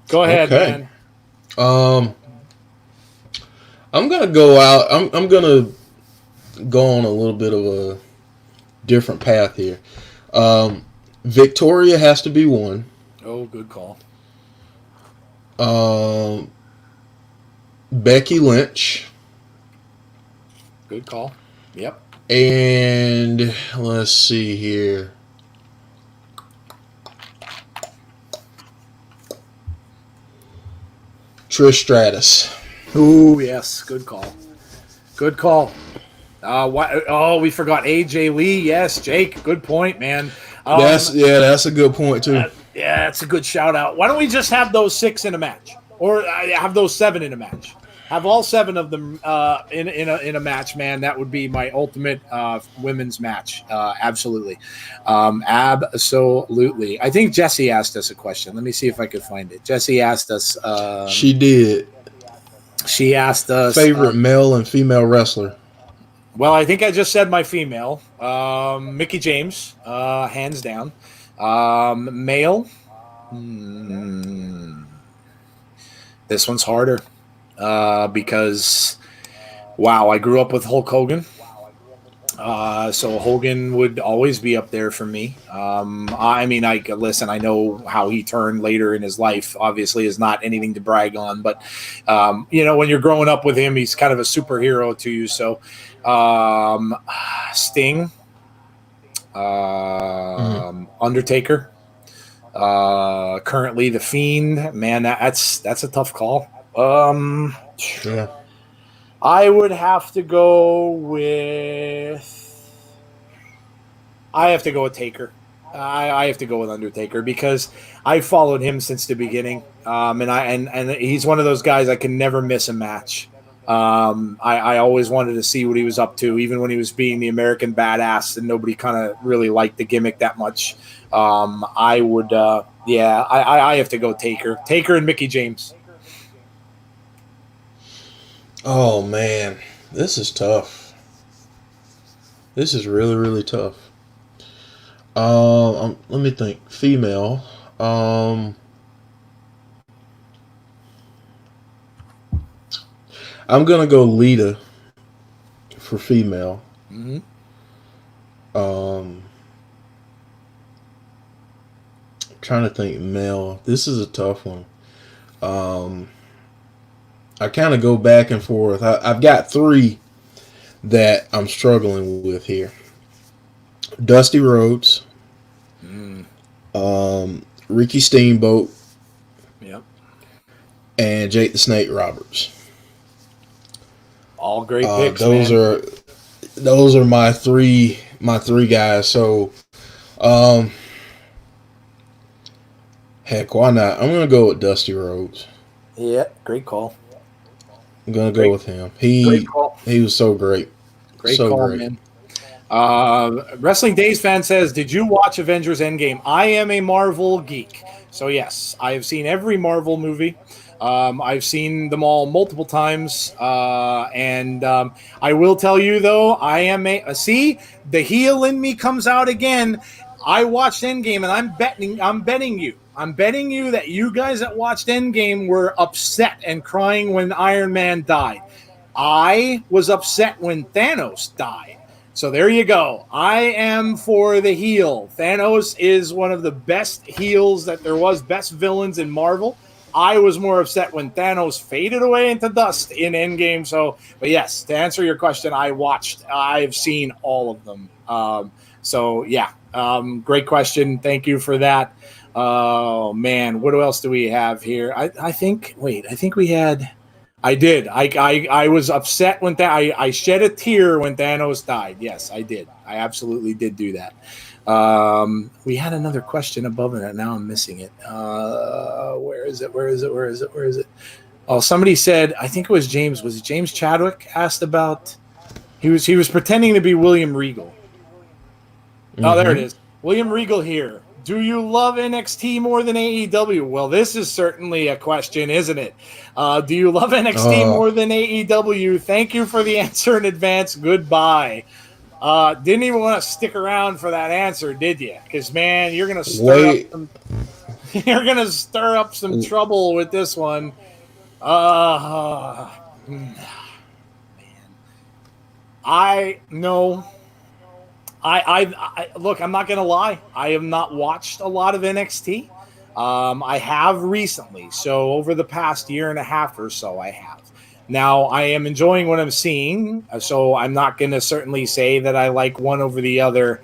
Go ahead, man. I'm gonna go out. I'm gonna go on a little bit of a different path here. Victoria has to be one. Oh, good call. Becky Lynch. Good call. Yep. And let's see here. Trish Stratus. Oh, yes. Good call. Good call. We forgot AJ Lee. Yes, Jake. Good point, man. That's a good point too. Yeah, that's a good shout out. Why don't we just have those 6 in a match, or have those 7 in a match? Have all 7 of them in a match, man. That would be my ultimate women's match. Absolutely, absolutely. I think Jesse asked us a question. Let me see if I could find it. Jesse asked us. She did. She asked us favorite male and female wrestler. Well, I think I just said my female. Mickey James, hands down. Male. This one's harder because, wow, I grew up with Hulk Hogan. So Hogan would always be up there for me. I mean, listen, I know how he turned later in his life, obviously is not anything to brag on, but, when you're growing up with him, he's kind of a superhero to you. So Sting, Undertaker, currently The Fiend, man, that's a tough call. Yeah. I would have to go with Taker. I have to go with Undertaker because I followed him since the beginning, and he's one of those guys I can never miss a match. I always wanted to see what he was up to, even when he was being the American badass, and nobody kind of really liked the gimmick that much. I would, I have to go Taker and Mickey James. Oh man, this is tough. This is really, really tough. Let me think. Female. I'm gonna go Lita for female. Mm-hmm. I'm trying to think male. This is a tough one. I kind of go back and forth. I've got 3 that I'm struggling with here. Dusty Rhodes, Ricky Steamboat, yep, and Jake the Snake Roberts. All great picks. Those are my three guys. So, heck, why not? I'm gonna go with Dusty Rhodes. Yeah, great call. I'm gonna go with him. He was so great. Great call, man. Wrestling Days fan says, "Did you watch Avengers Endgame?" I am a Marvel geek, so yes, I have seen every Marvel movie. I've seen them all multiple times, and I will tell you though, I am see the heel in me comes out again. I watched Endgame, and I'm betting you that you guys that watched Endgame were upset and crying when Iron Man died. I was upset when Thanos died. So there you go. I am for the heel. Thanos is one of the best heels that there was, best villains in Marvel. I was more upset when Thanos faded away into dust in Endgame. So, but yes, to answer your question, I've seen all of them. So yeah, great question. Thank you for that. Oh man, what else do we have here? I think we had. I did. I was upset when I shed a tear when Thanos died. Yes, I did. I absolutely did do that. We had another question above it, and now I'm missing it. Where is it? Oh, somebody said, I think it was James. Was it James Chadwick asked about? He was pretending to be William Regal. Mm-hmm. Oh, there it is. William Regal here. Do you love NXT more than AEW? Well, this is certainly a question, isn't it? Do you love NXT more than AEW? Thank you for the answer in advance. Goodbye. Didn't even want to stick around for that answer, did you? Because man, you're gonna stir up some trouble with this one. Man, I look, I'm not gonna lie. I have not watched a lot of NXT. I have recently, so over the past year and a half or so, I have. Now, I am enjoying what I'm seeing, so I'm not going to certainly say that I like one over the other.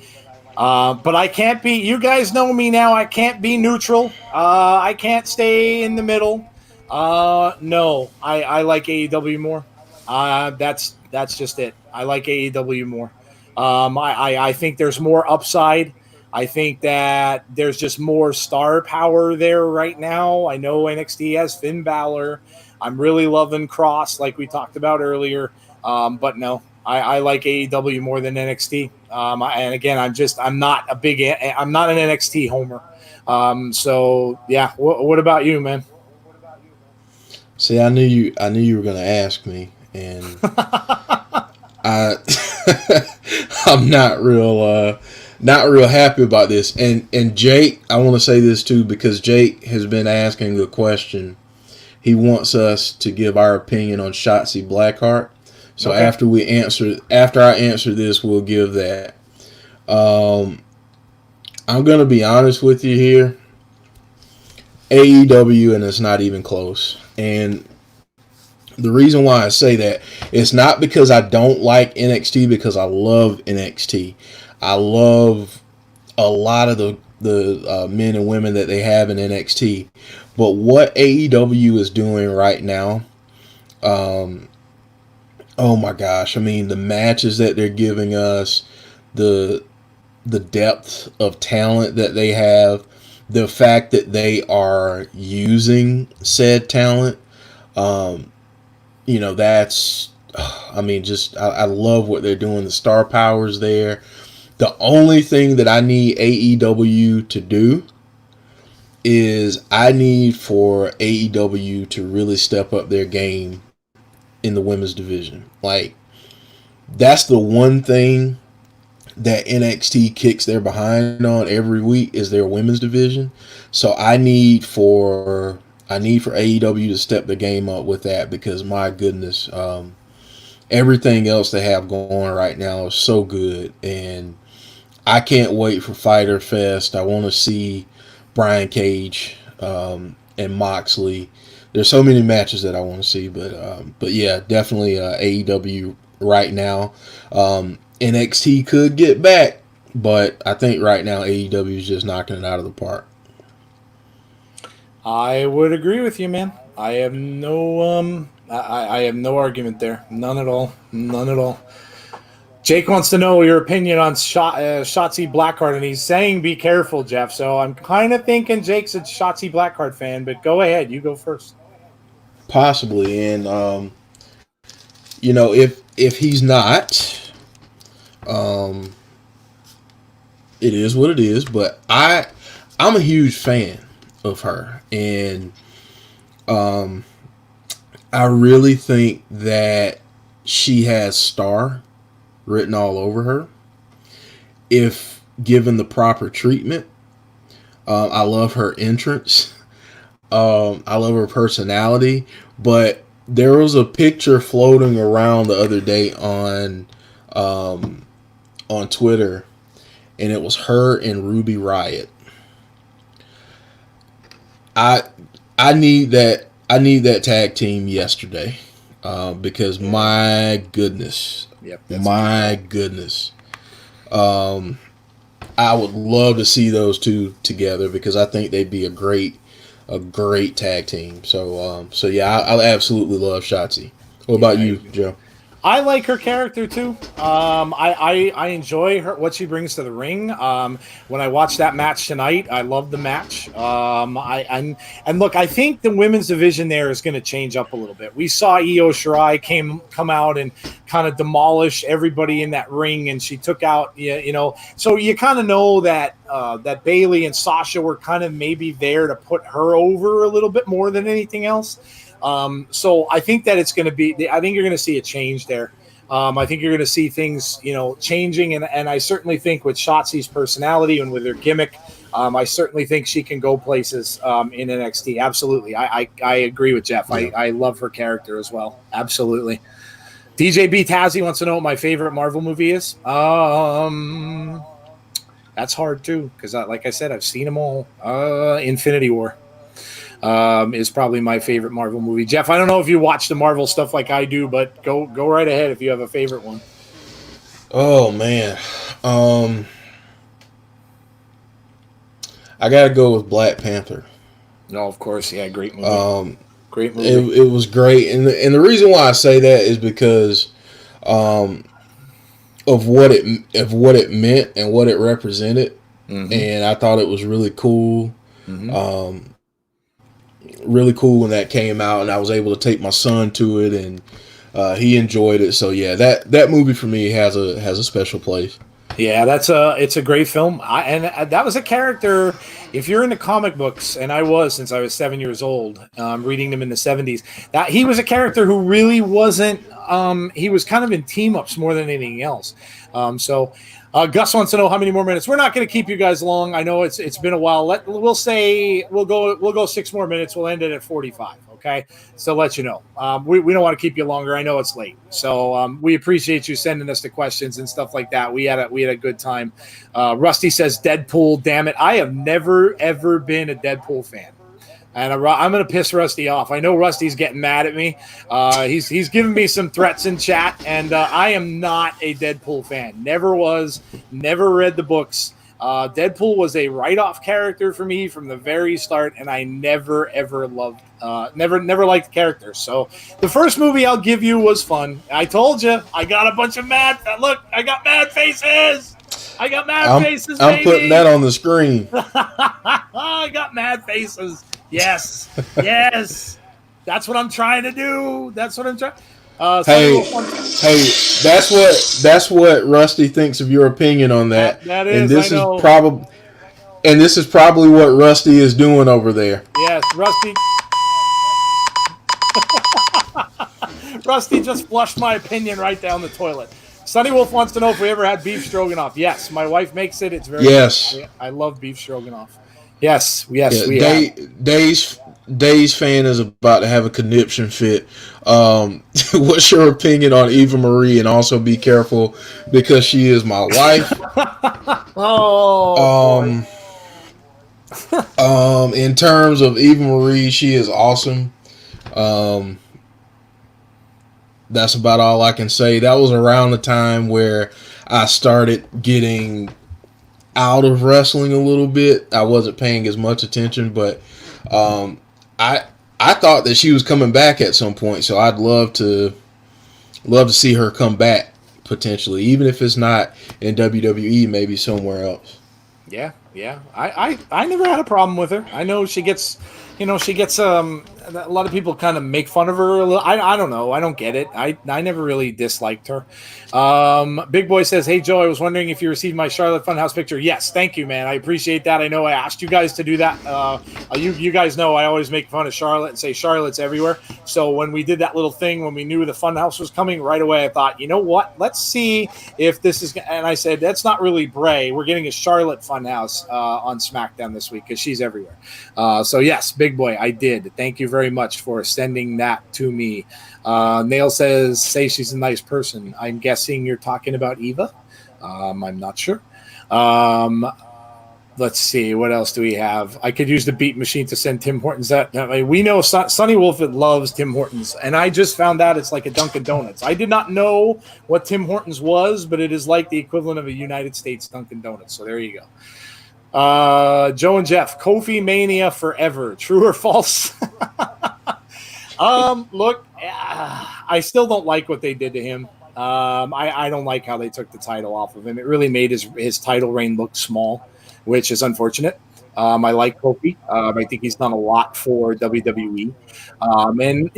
But I can't be, you guys know me now, I can't be neutral. I can't stay in the middle. No, I like AEW more. That's just it. I like AEW more. I think there's more upside. I think that there's just more star power there right now. I know NXT has Finn Balor. I'm really loving Cross, like we talked about earlier. But no, I like AEW more than NXT. And again, I'm not an NXT homer. So yeah, what about you, man? See, I knew you were going to ask me, and I I'm not real happy about this. And Jake, I want to say this too because Jake has been asking a question. He wants us to give our opinion on Shotzi Blackheart. So Okay. after I answer this, we'll give that. I'm gonna be honest with you here. AEW, and it's not even close. And the reason why I say that, it's not because I don't like NXT, because I love NXT. I love a lot of the men and women that they have in NXT. But what AEW is doing right now, oh my gosh! I mean, the matches that they're giving us, the depth of talent that they have, the fact that they are using said talent, that's, I mean, just I love what they're doing. The star powers there. The only thing that I need AEW to do is I need for AEW to really step up their game in the women's division. Like, that's the one thing that NXT kicks their behind on every week is their women's division. So I need for AEW to step the game up with that, because my goodness, everything else they have going right now is so good, and I can't wait for Fyter Fest. I want to see Brian Cage and Moxley. There's so many matches that I want to see, but yeah, definitely AEW right now. NXT could get back, but I think right now AEW is just knocking it out of the park. I would agree with you, man. I have no I have no argument there. None at all. None at all. Jake wants to know your opinion on Shotzi Blackheart, and he's saying be careful, Jeff. So I'm kind of thinking Jake's a Shotzi Blackheart fan, but go ahead. You go first. Possibly, and if he's not, it is what it is. But I'm a huge fan of her, and I really think that she has star written all over her if given the proper treatment. I love her entrance. I love her personality. But there was a picture floating around the other day on Twitter, and it was her and Ruby Riott. I need that tag team yesterday, because my goodness. Yep, my goodness. I would love to see those two together, because I think they'd be a great tag team. So yeah, I absolutely love Shotzi. What about you, Joe? I like her character too. I enjoy what she brings to the ring. When I watched that match tonight, I loved the match. And look, I think the women's division there is going to change up a little bit. We saw Io Shirai come out and kind of demolish everybody in that ring, and she took out, so you kind of know that that Bayley and Sasha were kind of maybe there to put her over a little bit more than anything else. So I think that it's going to be, I think you're going to see a change there. I think you're going to see things, changing. And I certainly think with Shotzi's personality and with her gimmick, I certainly think she can go places in NXT. Absolutely. I agree with Jeff. Yeah. I love her character as well. Absolutely. DJ B. Tazzy wants to know what my favorite Marvel movie is. That's hard too, because like I said, I've seen them all. Infinity War. Is probably my favorite Marvel movie. Jeff, I don't know if you watch the Marvel stuff like I do, but go right ahead if you have a favorite one. Oh man, I gotta go with Black Panther. No, of course, yeah, great movie. Great movie. It was great, and the reason why I say that is because of what it meant and what it represented. and I thought it was really cool. Mm-hmm. Really cool when that came out, and I was able to take my son to it, and he enjoyed it. So yeah, that movie for me has a special place. Yeah, it's a great film. That was a character. If you're into comic books, and I was since I was 7 years old, reading them in the 70s, that he was a character who really wasn't. He was kind of in team ups more than anything else. Gus wants to know how many more minutes. We're not going to keep you guys long. I know it's been a while. We'll go 6 more minutes. We'll end it at 45. Okay, so let you know. We don't want to keep you longer. I know it's late, so we appreciate you sending us the questions and stuff like that. We had a good time. Rusty says Deadpool. Damn it, I have never ever been a Deadpool fan. And I'm going to piss Rusty off. I know Rusty's getting mad at me. He's giving me some threats in chat, and I am not a Deadpool fan. Never was. Never read the books. Deadpool was a write-off character for me from the very start, and I never ever loved, never liked characters. So the first movie I'll give you was fun. I told you I got a bunch of mad. Look, I got mad faces. I got mad faces. I'm putting that on the screen. I got mad faces. Yes. That's what I'm trying to do. That's what I'm trying. Hey, that's what Rusty thinks of your opinion on that. That is, and this I know. This is probably what Rusty is doing over there. Yes, Rusty. Rusty just flushed my opinion right down the toilet. Sunny Wolf wants to know if we ever had beef stroganoff. Yes, my wife makes it. It's very good. I love beef stroganoff. Yes, we have. Dave's fan is about to have a conniption fit. What's your opinion on Eva Marie? And also be careful because she is my wife. In terms of Eva Marie, she is awesome. That's about all I can say. That was around the time where I started getting out of wrestling a little bit. I wasn't paying as much attention, but I thought that she was coming back at some point, so I'd love to see her come back potentially, even if it's not in WWE, maybe somewhere else. Yeah. I never had a problem with her. I know she gets a lot of people kind of make fun of her a little. I don't know. I don't get it. I never really disliked her. Big Boy says, "Hey Joe, I was wondering if you received my Charlotte Funhouse picture." Yes, thank you, man. I appreciate that. I know I asked you guys to do that. You guys know I always make fun of Charlotte and say Charlotte's everywhere. So when we did that little thing, when we knew the Funhouse was coming, right away I thought, you know what? Let's see if this is. And I said, that's not really Bray. We're getting a Charlotte Funhouse on SmackDown this week because she's everywhere. So yes, Big Boy, I did. Thank you very much for sending that to me. Nail says, say she's a nice person. I'm guessing you're talking about Eva. I'm not sure. Let's see. What else do we have? I could use the beat machine to send Tim Hortons that. We know Sonny Wolf loves Tim Hortons, and I just found out it's like a Dunkin' Donuts. I did not know what Tim Hortons was, but it is like the equivalent of a United States Dunkin' Donuts. So there you go. Joe and Jeff, Kofi Mania forever. True or false? Look, I still don't like what they did to him. I don't like how they took the title off of him. It really made his title reign look small, which is unfortunate. I like Kofi. I think he's done a lot for WWE. And,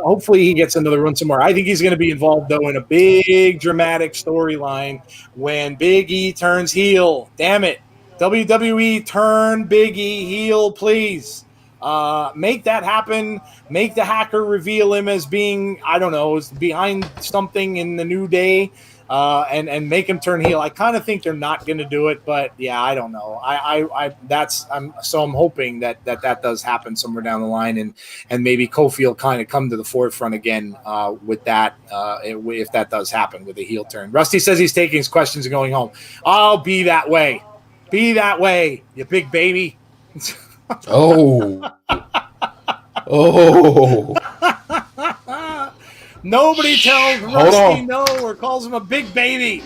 hopefully he gets another run somewhere. I think he's going to be involved, though, in a big dramatic storyline when Big E turns heel. Damn it. WWE, turn Big E heel, please. Make that happen. Make the hacker reveal him as being, I don't know, behind something in the New Day, and make him turn heel. I kind of think they're not going to do it, but yeah, I don't know. I'm hoping that does happen somewhere down the line, and maybe Kofi will kind of come to the forefront again with that, if that does happen with a heel turn. Rusty says he's taking his questions and going home. I'll be that way. Be that way, you big baby. Oh. Nobody tells Rusty no or calls him a big baby.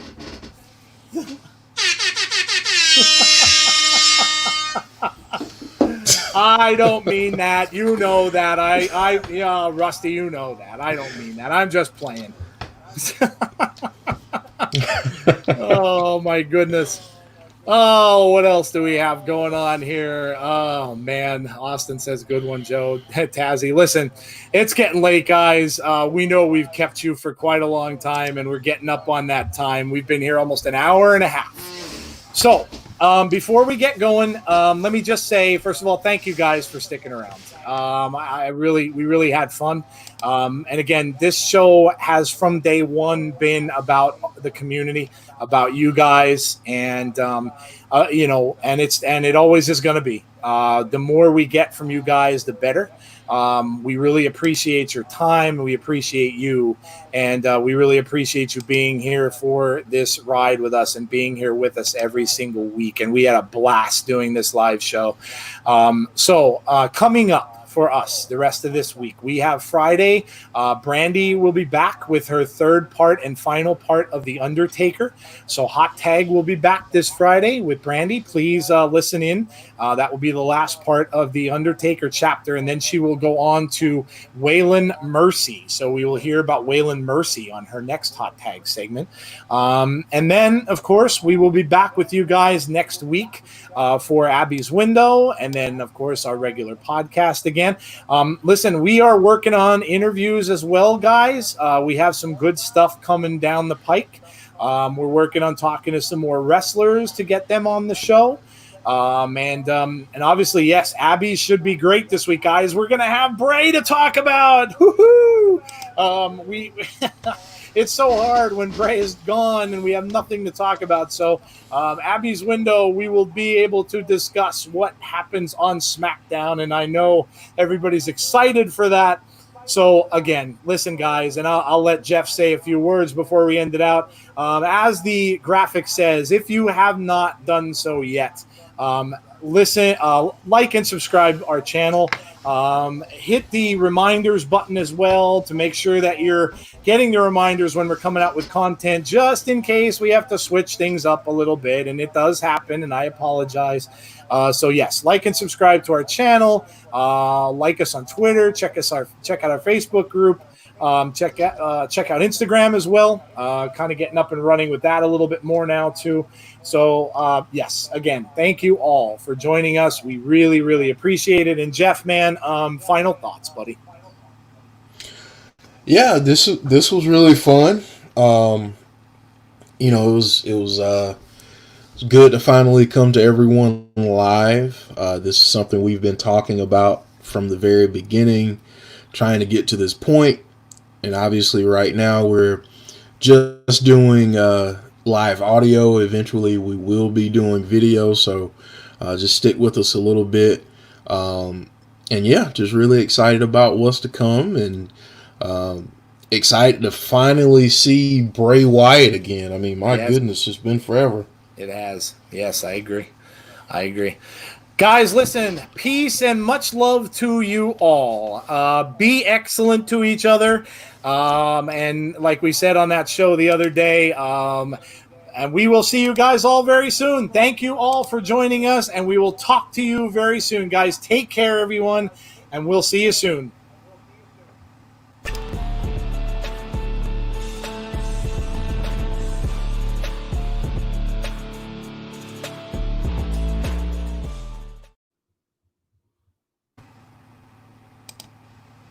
I don't mean that. You know that. Yeah, Rusty, you know that. I don't mean that. I'm just playing. Oh my goodness. Oh, what else do we have going on here? Oh man, Austin says, "Good one, Joe." Tazzy, listen, it's getting late, guys. We know we've kept you for quite a long time, and we're getting up on that time. We've been here almost an hour and a half. So, before we get going, let me just say, first of all, thank you guys for sticking around. We really had fun. And again, this show has from day one been about the community, about you guys, and and it always is going to be. The more we get from you guys, the better. We really appreciate your time. We appreciate you, and we really appreciate you being here for this ride with us and being here with us every single week. And we had a blast doing this live show. So coming up for us the rest of this week, we have Friday. Brandy will be back with her third part and final part of The Undertaker. So Hot Tag will be back this Friday with Brandy. Please listen in. That will be the last part of The Undertaker chapter, and then she will go on to Waylon Mercy. So we will hear about Waylon Mercy on her next Hot Tag segment. And then, of course, we will be back with you guys next week for Abby's Window, and then, of course, our regular podcast again. Listen, we are working on interviews as well, guys. We have some good stuff coming down the pike. We're working on talking to some more wrestlers to get them on the show. And obviously, yes, Abby should be great this week, guys. We're gonna have Bray to talk about. Woo-hoo! It's so hard when Bray is gone and we have nothing to talk about. So, Abby's Window, we will be able to discuss what happens on SmackDown, and I know everybody's excited for that. So, again, listen, guys, and I'll let Jeff say a few words before we end it out. As the graphic says, if you have not done so yet, listen, like and subscribe our channel. Hit the reminders button as well to make sure that you're getting the reminders when we're coming out with content, just in case we have to switch things up a little bit, and it does happen, and I apologize. So yes, like and subscribe to our channel. Like us on Twitter. Check out our Facebook group. Check out Instagram as well. Kind of getting up and running with that a little bit more now too. So yes, again, thank you all for joining us. We really, really appreciate it. And Jeff, man, final thoughts, buddy. Yeah, this was really fun. It was good to finally come to everyone live. This is something we've been talking about from the very beginning, trying to get to this point. And obviously right now we're just doing live audio. Eventually we will be doing video, so just stick with us a little bit. And yeah, just really excited about what's to come, and excited to finally see Bray Wyatt again. I mean, my goodness, it's been forever. It has. Yes, I agree. Guys, listen, peace and much love to you all. Be excellent to each other. And like we said on that show the other day, and we will see you guys all very soon. Thank you all for joining us, and we will talk to you very soon. Guys, take care, everyone, and we'll see you soon.